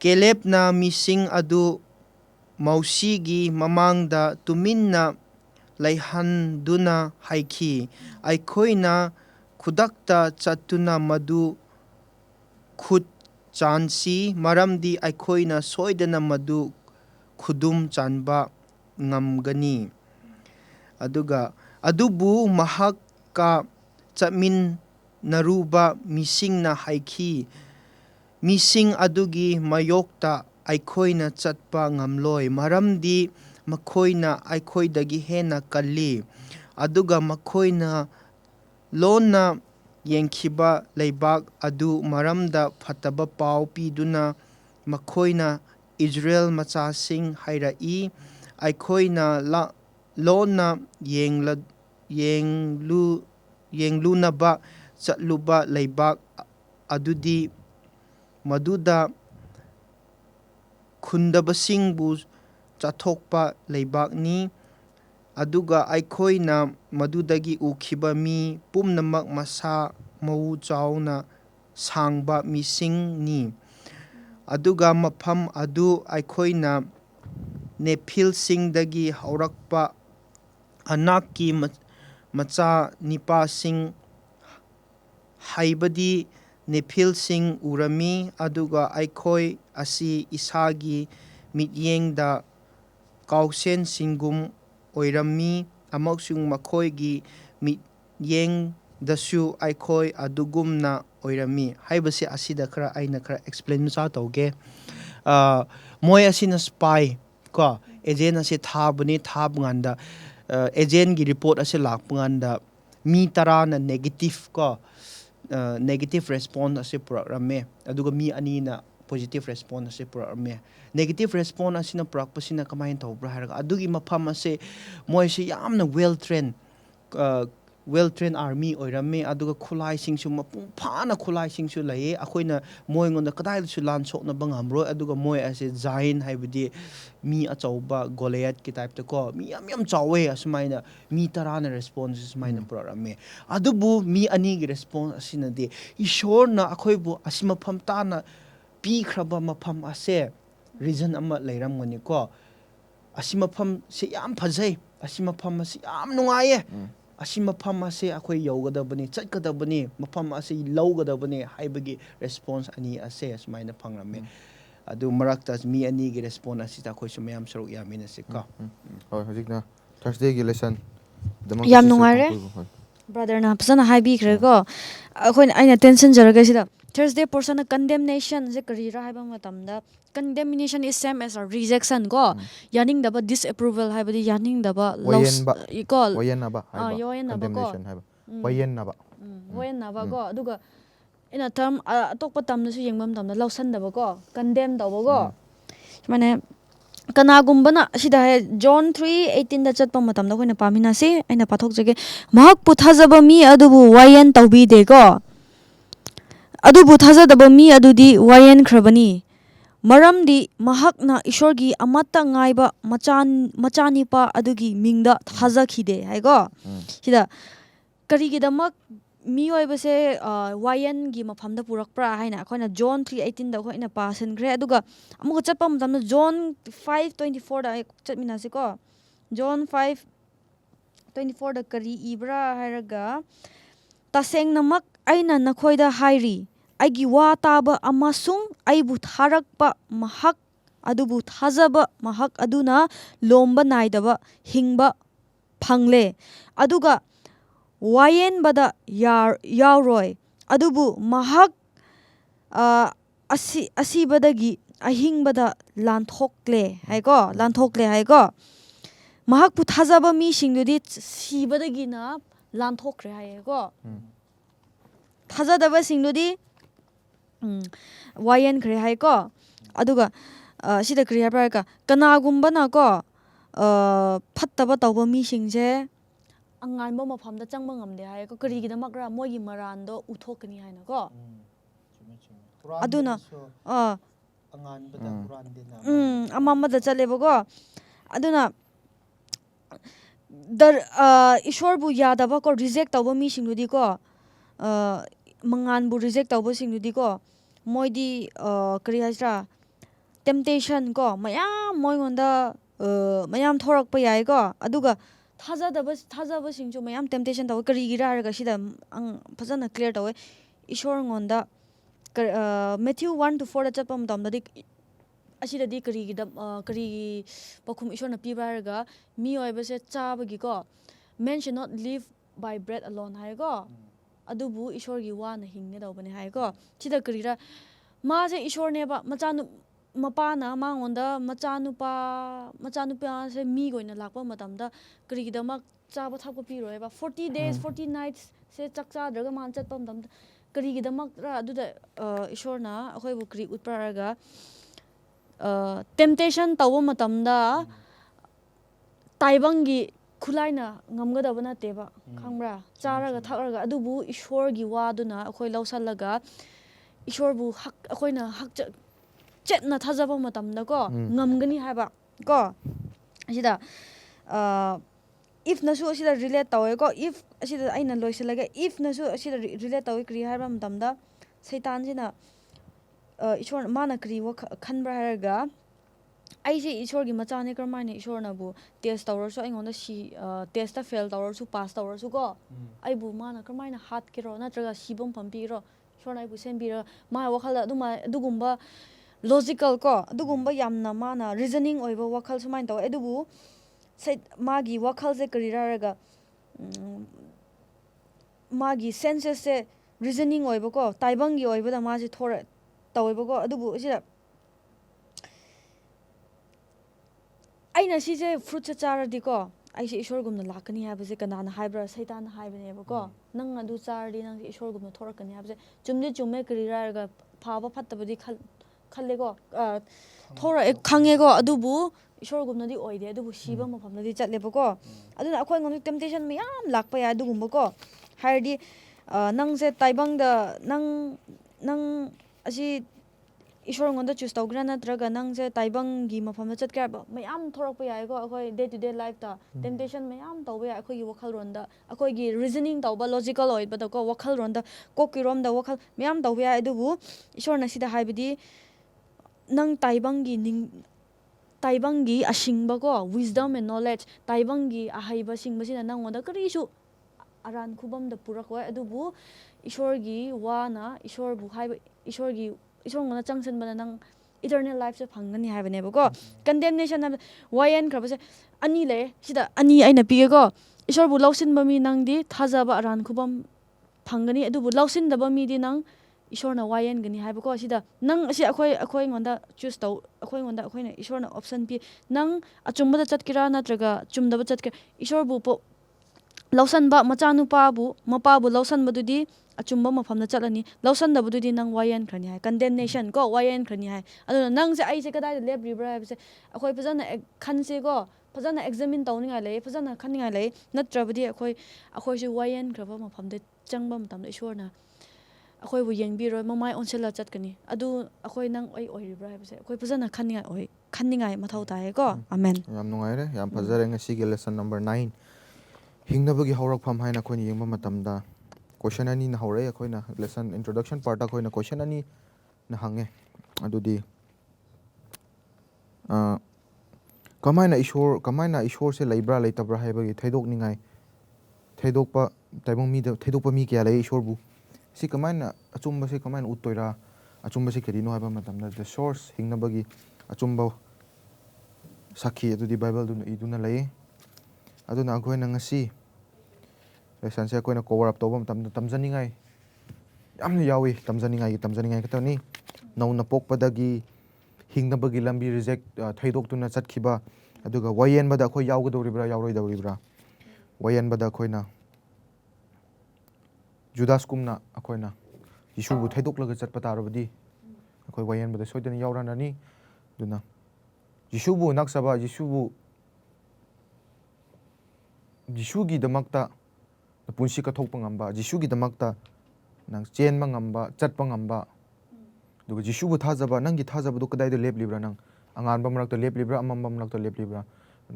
ꯀꯦꯂꯦꯕꯅ ꯃꯤꯁꯤꯡ ꯑꯗꯨ ꯃꯧꯁꯤꯒꯤ ꯃꯃꯥꯡꯗ ꯇꯨꯃꯤꯟꯅ ꯂꯩꯍꯟꯗꯨꯅ ꯍꯥꯏꯈꯤ, ꯑꯩꯈꯣꯏꯅ ꯈꯨꯗꯛꯇ ꯆꯠꯇꯨꯅ ꯃꯗꯨ ꯈꯨꯠ ꯆꯥꯟꯁꯤ, ꯃꯔꯝꯗꯤ ꯑꯩꯈꯣꯏꯅ ꯁꯣꯏꯗꯅ ꯃꯗꯨ ꯈꯨꯗꯨꯝ ꯆꯟꯕ ꯉꯝꯒꯅꯤ. ꯑꯗꯨꯕꯨ ꯃꯍꯥꯛꯀ ꯆꯠꯃꯤꯟꯅꯔꯨꯕ ꯃꯤꯁꯤꯡꯅ ꯍꯥꯏꯈꯤ, ꯃꯤꯁꯤꯡ ꯑꯗꯨꯒꯤ ꯃꯥꯌꯣꯛꯇ ꯑꯩꯈꯣꯏꯅ ꯆꯠꯄ ꯉꯝꯂꯣꯏ, ꯃꯔꯝꯗꯤ ꯃꯈꯣꯏꯅ ꯑꯩꯈꯣꯏꯗꯒꯤ ꯍꯦꯟꯅ ꯀꯜꯂꯤ. ꯑꯗꯨꯒ ꯃꯈꯣꯏꯅ ꯂꯣꯟꯅ ꯌꯦꯡꯈꯤꯕ ꯂꯩꯕꯥꯛ ꯑꯗꯨ ꯃꯔꯝꯗ ꯐꯠꯇꯕ ꯄꯥꯎ ꯄꯤꯗꯨꯅ ꯃꯈꯣꯏꯅ ꯏꯖꯔꯦꯜ ꯃꯆꯥꯁꯤꯡ ꯍꯥꯏꯔꯛꯏ, ꯑꯩꯈꯣꯏꯅ ꯂꯣꯟꯅ ꯌꯦꯡꯂꯨꯅꯕ ꯆꯠꯂꯨꯕ ꯂꯩꯕꯥꯛ ꯑꯗꯨꯗꯤ ꯃꯗꯨꯗ ꯈꯨꯟꯗꯕꯁꯤꯡꯕꯨ ꯆꯥꯊꯣꯛꯄ ꯂꯩꯕꯥꯛꯅꯤ. ꯑꯗꯨꯒ ꯑꯩꯈꯣꯏꯅ ꯃꯗꯨꯗꯒꯤ ꯎꯈꯤꯕ ꯃꯤ ꯄꯨꯝꯅꯃꯛ ꯃꯁꯥ ꯃꯎ ꯆꯥꯎꯅ ꯁꯥꯡꯕ ꯃꯤꯁꯤꯡꯅꯤ. ꯑꯗꯨꯒ ꯃꯐꯝ ꯑꯗꯨ ꯑꯩꯈꯣꯏꯅ ꯅꯦꯐꯤꯜꯁꯤꯡꯗꯒꯤ ꯍꯧꯔꯛꯄ ꯑꯅꯥꯛꯀꯤ ꯃꯆꯥꯅꯤꯄꯥꯁꯤꯡ, ꯍꯥꯏꯕꯗꯤ ꯅꯦꯐꯤꯜꯁꯤꯡ ꯎꯔꯝꯃꯤ. ꯑꯗꯨꯒ ꯑꯩꯈꯣꯏ ꯑꯁꯤ ꯏꯁꯥꯒꯤ ꯃꯤꯠꯌꯦꯡꯗ ꯀꯥꯎꯁꯦꯟꯁꯤꯡꯒꯨꯝ ꯑꯣꯏꯔꯝꯃꯤ, ꯑꯃꯁꯨꯡ ꯃꯈꯣꯏꯒꯤ ꯃꯤꯠꯌꯦꯡꯗꯁꯨ ꯑꯩꯈꯣꯏ ꯑꯗꯨꯒꯨꯝꯅ ꯑꯣꯏꯔꯝꯃꯤ. ꯍꯥꯏꯕꯁꯦ ꯑꯁꯤꯗ ꯑꯩꯅ ꯈꯔ ꯑꯦꯛꯁꯄ꯭ꯂꯦꯟ ꯃꯆꯥ ꯇꯧꯒꯦ. ꯃꯣꯏ ꯑꯁꯤꯅ ꯁ꯭ꯄꯥꯏ ꯀꯣ ꯑꯦꯖꯦꯟ ꯑꯁꯤ ꯊꯥꯕ ꯀꯥꯟꯗ ꯑꯦꯖꯦꯟꯒꯤ ꯔꯤꯄꯣꯔꯠ ꯑꯁꯤ ꯂꯥꯛꯄ ꯀꯥꯟꯗ ꯃꯤ 10나 ꯅꯦꯒꯦꯇꯤቭ ꯔꯦꯁꯄꯣꯟꯁ ꯑꯁꯤ ꯄꯨꯔꯛꯂꯝꯃꯦ, ꯑꯗꯨꯒ ꯃꯤ 2나 ꯄꯣꯖꯤꯇꯤቭ ꯔꯦꯁꯄꯣꯟꯁ ꯑꯁꯤ ꯄꯨꯔꯛꯂꯝꯃꯦ. ꯅꯦꯒꯦꯇꯤꯚ ꯔꯦꯁꯄꯣꯟꯁ ꯑꯁꯤꯅ ꯄꯨꯔꯛꯄꯁꯤꯅ ꯀꯃꯥꯏꯅ ꯇꯧꯕ꯭ꯔꯥ ꯍꯥꯏꯔꯒ, ꯑꯗꯨꯒꯤ ꯃꯐꯝ ꯑꯁꯤ ꯃꯣꯏꯁꯤ ꯌꯥꯝꯅ ꯋꯦꯜ ꯇ꯭ꯔꯦꯟ ꯑꯥꯔꯃꯤ ꯑꯣꯏꯔꯝꯃꯤ. ꯑꯗꯨꯒ ꯈꯨꯠꯂꯥꯏꯁꯤꯡꯁꯨ ꯃꯄꯨꯡ ꯐꯥꯅ ꯈꯨꯠꯂꯥꯏꯁꯤꯡꯁꯨ ꯂꯩꯌꯦ, ꯑꯩꯈꯣꯏꯅ ꯃꯣꯏꯉꯣꯟꯗ ꯀꯗꯥꯏꯗꯁꯨ ꯂꯥꯟ ꯁꯣꯛꯅꯕ ꯉꯝꯔꯣꯏ. ꯑꯗꯨꯒ ꯃꯣꯏ ꯑꯁꯤ ꯖꯥꯏꯟ, ꯍꯥꯏꯕꯗꯤ ꯃꯤ ꯑꯆꯧꯕ ꯒꯣꯂꯤꯌꯠꯀꯤ ꯇꯥꯏꯞꯇ ꯀꯣ ꯃꯤ ꯌꯥꯝ ꯆꯥꯎꯋꯦ. ꯑꯁꯨꯃꯥꯏꯅ ꯃꯤ 10ꯅ ꯔꯦꯁꯄꯣꯟꯁ ꯁꯨꯃꯥꯏꯅ ꯄꯨꯔꯛꯂꯝꯃꯦ. ꯑꯗꯨꯕꯨ ꯃꯤ 2ꯒꯤ ꯔꯦꯁꯄꯣꯟꯁ ꯑꯁꯤꯅꯗꯤ ꯏꯁꯣꯔꯅ ꯑꯩꯈꯣꯏꯕꯨ ꯑꯁꯤ ꯃꯐꯝ ꯇꯥꯅ ꯄꯤꯈ꯭ꯔꯕ ꯃꯐꯝ ꯑꯁꯦ ꯔꯤꯖꯟ ꯑꯃ ꯂꯩꯔꯝꯒꯅꯤꯀꯣ. ꯑꯁꯤ ꯃꯐꯝꯁꯤ ꯌꯥꯝ ꯐꯖꯩ, ꯑꯁꯤ ꯃꯐꯝ ꯑꯁꯤ ꯌꯥꯝ ꯅꯨꯡꯉꯥꯏꯌꯦ, ꯑꯁꯤ ꯃꯐꯝ ꯑꯁꯤ ꯑꯩꯈꯣꯏ ꯌꯧꯒꯗꯕꯅꯤ, ꯆꯠꯀꯗꯕꯅꯤ, mafam ase ꯂꯧꯒꯗꯕꯅꯤ ꯍꯥꯏꯕꯒꯤ ꯔꯦꯁꯄꯣꯟꯁ ꯑꯅꯤ ꯑꯁꯦ ꯑꯁꯨꯃꯥꯏꯅ ꯐꯪꯔꯝꯃꯦ. ꯑꯗꯨ ꯃꯔꯛꯇ ꯃꯤ ꯑꯅꯤꯒꯤ ꯔꯦꯁꯄꯣꯟꯁ ꯑꯁꯤꯗ ꯑꯩꯈꯣꯏꯁꯨ ꯃꯌꯥꯝ ꯁꯔꯨꯛ ꯌꯥꯃꯤꯟꯅꯁꯤ ꯀꯣ. ꯍꯣꯏ ꯍꯧꯖꯤꯛꯅ ꯊꯔꯁꯗꯦꯒꯤ ꯂꯦꯁꯟ ꯗꯃꯛꯇ ꯌꯥꯝ ꯁꯤꯁꯇꯔ ꯅꯨꯡꯉꯥꯏꯔꯦ ꯈꯪꯄꯣꯏꯕ ꯍꯣꯏ. ꯕ꯭ꯔꯗꯔꯅ ꯐꯖꯅ ꯍꯥꯏꯕꯤꯈ꯭ꯔꯦꯀꯣ. ꯑꯩꯅ ꯇꯦꯟꯁꯟꯖꯔꯒ ꯁꯤꯗ ꯊꯔꯁꯗꯦ ꯄꯣꯔꯁꯟꯅ condemnation ꯁꯦ ꯀꯔꯤꯔꯥ ꯍꯥꯏꯕ ꯃꯇꯝꯗ condemnation is same as a rejection ko yaningbaba disapproval haibadi yaningbaba loss ko ꯋꯥꯌꯦꯟꯅꯕ ꯍꯥꯏꯕ yoyenaba ko condemnation ꯍꯥꯏꯕ ꯋꯥꯌꯦꯟꯅꯕ. woyenaba ko aduga ina term atokpa tamnasu yengba matamda lawsandaba ko condemn tawba ko mane ꯀꯅꯥꯒꯨꯝꯕꯅ ꯑꯁꯤꯗ zone 3:18 ꯗ ꯆꯠꯄ ꯃꯇꯝꯗ ꯑꯩꯈꯣꯏꯅ ꯄꯥꯃꯤꯟꯅꯁꯤ. ꯑꯩꯅ ꯄꯥꯊꯣꯛꯆꯒꯦ. ꯃꯍꯥꯛꯄꯨ ꯊꯥꯖꯕ ꯃꯤ ꯑꯗꯨꯕꯨ ꯋꯥꯌꯦꯟ ꯇꯧꯕꯤꯗꯦꯀꯣ. ꯑꯗꯨꯕꯨ ꯊꯥꯖꯗꯕ ꯃꯤ ꯑꯗꯨꯗꯤ ꯋꯥꯌꯦꯟꯈ꯭ꯔꯕꯅꯤ, ꯃꯔꯝꯗꯤ ꯃꯍꯥꯛꯅ ꯏꯁꯣꯔꯒꯤ ꯑꯃꯠꯇ ꯉꯥꯏꯕ ꯃꯆꯥꯅꯤꯄꯥ ꯑꯗꯨꯒꯤ ꯃꯤꯡꯗ ꯊꯥꯖꯈꯤꯗꯦ ꯍꯥꯏꯀꯣ. ꯁꯤꯗ ꯀꯔꯤꯒꯤꯗꯃꯛ ꯃꯤꯑꯣꯏꯕꯁꯦ ꯋꯥꯌꯦꯟꯒꯤ ꯃꯐꯝꯗ ꯄꯨꯔꯛꯄ꯭ꯔꯥ ꯍꯥꯏꯅ ꯑꯩꯈꯣꯏꯅ ꯖꯣꯟ 3:18 ꯗ ꯑꯩꯈꯣꯏꯅ ꯄꯥꯁꯤꯟꯈ꯭ꯔꯦ. ꯑꯗꯨꯒ ꯑꯃꯨꯛꯀ ꯆꯠꯄ ꯃꯇꯝꯗ ꯖꯣꯟ 5:24 ꯗ ꯆꯠꯃꯤꯟꯅꯁꯤꯀꯣ. ꯖꯣꯟ 5:24 ꯗ ꯀꯔꯤ ꯏꯕ꯭ꯔꯥ ꯍꯥꯏꯔꯒ, ꯇꯁꯦꯡꯅꯃꯛ ꯑꯩꯅ ꯅꯈꯣꯏꯗ ꯍꯥꯏꯔꯤ, ꯑꯩꯒꯤ ꯋꯥ ꯇꯥꯕ ꯑꯃꯁꯨꯡ ꯑꯩꯕꯨ ꯊꯥꯔꯛꯄ ꯃꯍꯥꯛ ꯑꯗꯨꯕꯨ ꯊꯥꯖꯕ ꯃꯍꯥꯛ ꯑꯗꯨꯅ ꯂꯣꯝꯕ ꯅꯥꯏꯗꯕ ꯍꯤꯡꯕ ꯐꯪꯂꯦ, ꯑꯗꯨꯒ ꯋꯥꯌꯦꯟꯕꯗ ꯌꯥꯎꯔꯣꯏ. ꯑꯗꯨꯕꯨ ꯃꯍꯥꯛ ꯑꯁꯤꯕꯗꯒꯤ ꯑꯍꯤꯡꯕꯗ ꯂꯥꯟꯊꯣꯛꯂꯦ ꯍꯥꯏꯀꯣ. ꯃꯍꯥꯛꯄꯨ ꯊꯥꯖꯕ ꯃꯤꯁꯤꯡꯗꯨꯗꯤ ꯁꯤꯕꯗꯒꯤꯅ ꯂꯥꯟꯊꯣꯛꯈ꯭ꯔꯦ ꯍꯥꯏꯌꯦꯀꯣ. ꯊꯥꯖꯗꯕꯁꯤꯡꯗꯨꯗꯤ ꯋꯥꯌꯦꯟꯈ꯭ꯔꯦ ꯍꯥꯏꯀꯣ. ꯑꯗꯨꯒ ꯁꯤꯗ ꯀꯔꯤ ꯍꯥꯏꯕ꯭ꯔꯥ ꯍꯥꯏꯔꯒ, ꯀꯅꯥꯒꯨꯝꯕꯅꯀꯣ ꯐꯠꯇꯕ ꯇꯧꯕ ꯃꯤꯁꯤꯡꯁꯦ ꯑꯉꯥꯟꯕ ꯃꯐꯝꯗ ꯆꯪꯕ ꯉꯝꯗꯦ ꯍꯥꯏꯌꯦꯀꯣ. ꯀꯔꯤꯒꯤꯗꯃꯛꯔꯥ? ꯃꯣꯏꯒꯤ ꯃꯔꯥꯟꯗꯣ ꯎꯊꯣꯛꯀꯅꯤ ꯍꯥꯏꯅꯀꯣ. ꯑꯗꯨꯅ ꯑꯃꯗ ꯆꯠꯂꯦꯕꯀꯣ. ꯑꯗꯨꯅ ꯏꯁꯣꯔꯕꯨ ꯌꯥꯗꯕꯀꯣ ꯔꯤꯖꯦꯛ ꯇꯧꯕ ꯃꯤꯁꯤꯡꯗꯨꯗꯤꯀꯣ, ꯃꯉꯥꯟꯕꯨ ꯔꯤꯖꯦꯛ ꯇꯧꯕꯁꯤꯡꯗꯨꯗꯤꯀꯣ, ꯃꯣꯏꯗꯤ ꯀꯔꯤ ꯍꯥꯏꯁꯤꯔꯥ, temptation ko mayam moingonda mayam thorak pa yai ko aduga thajabasingchu mayam temptation taw karigira harga sida ang phajana clear taw ishor ngonda Matthew 1 to 4 da chapam tamdadi asidadi kari pakhum ishor na piba harga mi oibase chabagi ko men should not live by bread alone hai ko adubu ishor gi wa na hingne dawbani hai ko sida karira ma se ishor ne ba machanu mapa na mangonda machanupa se mi goina lakpa matamda karigidamak chaba thakpa piroi ba 40 days 40 nights se chakcha draga man chatpa matamda karigidamak ra aduda ishorna akhoi bu kri utparaga temptation tawa matamda taibangi khulaina ngamgadaba nateba khambra charaga thakaraga adubu ishorgi waduna akhoi lausallaga ishorbu hak akhoina hak chetna thajaba matamda ko ngamgani haba ko asida if nasu asida relate tawe ko if asida aina loisalaga if nasu asida relate tawe kri haba matamda satan sina ishor mana kri wa khanbra haraga aise ishor gi machane karmane ishor na bu test tower so aingonda si test ta fail tower su pass tower su ko ai bu mana karmane hat kiro natraga sibom pampiro ishor na bu sembira ma wakhala adugumba logical ko adugumba yamna mana reasoning oiba wakhal sumain taw edubu sai magi wakhal se kariraga magi senses se reasoning oiba ko taibangi oiba da ma se thora taweba ko adubu sida aina sise fruit cha charadi ko aise ishor gumna lakani habase kanana haibra satan haibane ba ko nang adu chardi nang ishor gumna thorakani habase chumde chumme kariraga phaba phattabadi khalle ko thora khange ko adubu ishor gumna di oide adubu siba mafamna di chatle ba ko aduna akhoi ngon temptation miyam lakpa ya adugumba ko hairdi nang se taibang da nang asi ishor ngonda choose tawgra natraga nang se taibang gi mafamda chatkar ba mayam thorakpa yai ko akhoi day to day life ta temptation mayam tawba ya akhoi gi wakhal ronda akhoi gi reasoning tawba logical oid ba ko wakhal ronda kokirom da wakhal mayam tawba ya adubu ishor na sida haibidi nang taibangi ashingba ko wisdom and knowledge taibangi ahaiba singba sina nang oda karisu aran khubam da purakwa adubu ishorgi wana ishorbu haiba ishorgi ishor ngona changsen bana nang eternal life se phangani haibane ba ko condemnation na wayan krabase ani le sida ani aina pige ko ishorbu lausin ba mi nang di thajaba aran khubam phangani adubu lausin da ba mi di nang ishorna wayan gani haiba ko sida nang asi akhoi ngonda choose taw akhoi ngonda akhoi na ishorna option pi nang achumba da chatkira natraga chumda ba chatkira ishorbu po lausan ba machanupa bu mapa bu lausan badudi achumba mafamna chalani lausan da bududi nang wayan khrani hai condemnation ko wayan khrani hai aduna nang se aise kadai da lebribra habse akhoi phajana khanse ko phajana examine tawninga lei phajana khaninga lei natrabadi akhoi se wayan khraba mafamde changba matamda ishorna akhoi bu yengbiro mamai onsela chatkani adu akhoi nang oiribra habse akhoi phajana khaninga mathau tae ko amen yam nungaire yam phajare ngasi lesson number 9 hingnabagi haurakpham haina khoi yengba matamda question ani na haurai akoina lesson introduction part akoina question ani na hange adudi kamaina ishor se laibra laitabra haibagi thaidokpa taibong mi da thaidokpa mi kya lai ishor bu si kamaina achumba se kamaina uttoira achumba se kerino haiba matamda the source hingnabagi achumba sakhi adudi bible du iduna lai aduna akoina ngasi lesson se akoina cover up tawba matamda tamjaningai yamna yawi tamjaningai katani nauna pokpadagi hingnabagi lambi reject thaidokuna chatkhiba aduga wayen bada khoi yawgadoribra yawroidoribra wayen bada khoina judas kumna akoina yisubu thaidoklaga chatpa tarabadi akhoi wayen bada soidana yawranani duna yisubu naksaba yisugi damakta punsi ka thokpa ngamba yisugi damakta nang chenba ngamba chatpa ngamba duga yisubu thajaba nangi thajabadu kadai da leblibra nang anganba marakta leblibra amamba marakta leblibra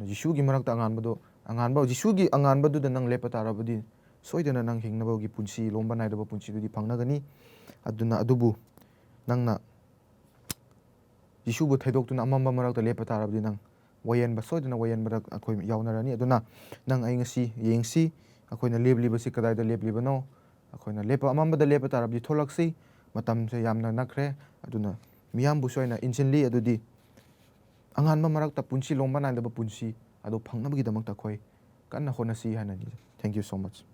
yisugi marakta anganba yisugi anganbadu da nang lepa tarabadi soidana nang hingnabagi punsi lomba naidaba punsi dudi phangnagani aduna adubu nangna ꯖꯤꯁꯨꯕꯨ ꯊꯩꯗꯣꯛꯇꯨꯅ ꯑꯃꯝꯕ ꯃꯔꯛꯇ ꯂꯦꯞꯄ ꯇꯥꯔꯕꯗꯤ ꯅꯪ ꯋꯥꯌꯦꯟꯕ ꯁꯣꯏꯗꯅ ꯋꯥꯌꯦꯟꯕꯗ ꯑꯩꯈꯣꯏ ꯌꯥꯎꯅꯔꯅꯤ ꯑꯗꯨꯅ ꯅꯪ ꯑꯩ ꯉꯁꯤ ꯌꯦꯡꯁꯤ ꯑꯩꯈꯣꯏꯅ ꯂꯦꯞꯂꯤꯕꯁꯤ ꯀꯗꯥꯏꯗ ꯂꯦꯞꯂꯤꯕꯅꯣ ꯑꯩꯈꯣꯏꯅ ꯑꯃꯝꯕꯗ ꯂꯦꯞꯄ ꯇꯥꯔꯕꯗꯤ ꯊꯣꯛꯂꯛꯁꯤ ꯃꯇꯝꯁꯦ ꯌꯥꯝꯅ ꯅꯛꯈ꯭ꯔꯦ ꯑꯗꯨꯅ ꯃꯤꯌꯥꯝꯕꯨꯁꯨ ꯑꯩꯅ ꯏꯟꯁꯤꯜꯂꯤ ꯑꯗꯨꯗꯤ ꯑꯉꯥꯟꯕ ꯃꯔꯛꯇ ꯄꯨꯟꯁꯤ ꯂꯣꯡꯕ ꯅꯥꯏꯗꯕ ꯄꯨꯟꯁꯤ ꯑꯗꯨ ꯐꯪꯅꯕꯒꯤꯗꯃꯛꯇ ꯑꯩꯈꯣꯏ ꯀꯟꯅ ꯍꯣꯠꯅꯁꯤ ꯍꯥꯏꯅ ꯊꯦꯡꯛ ꯌꯨ ꯁꯣ ꯃꯆ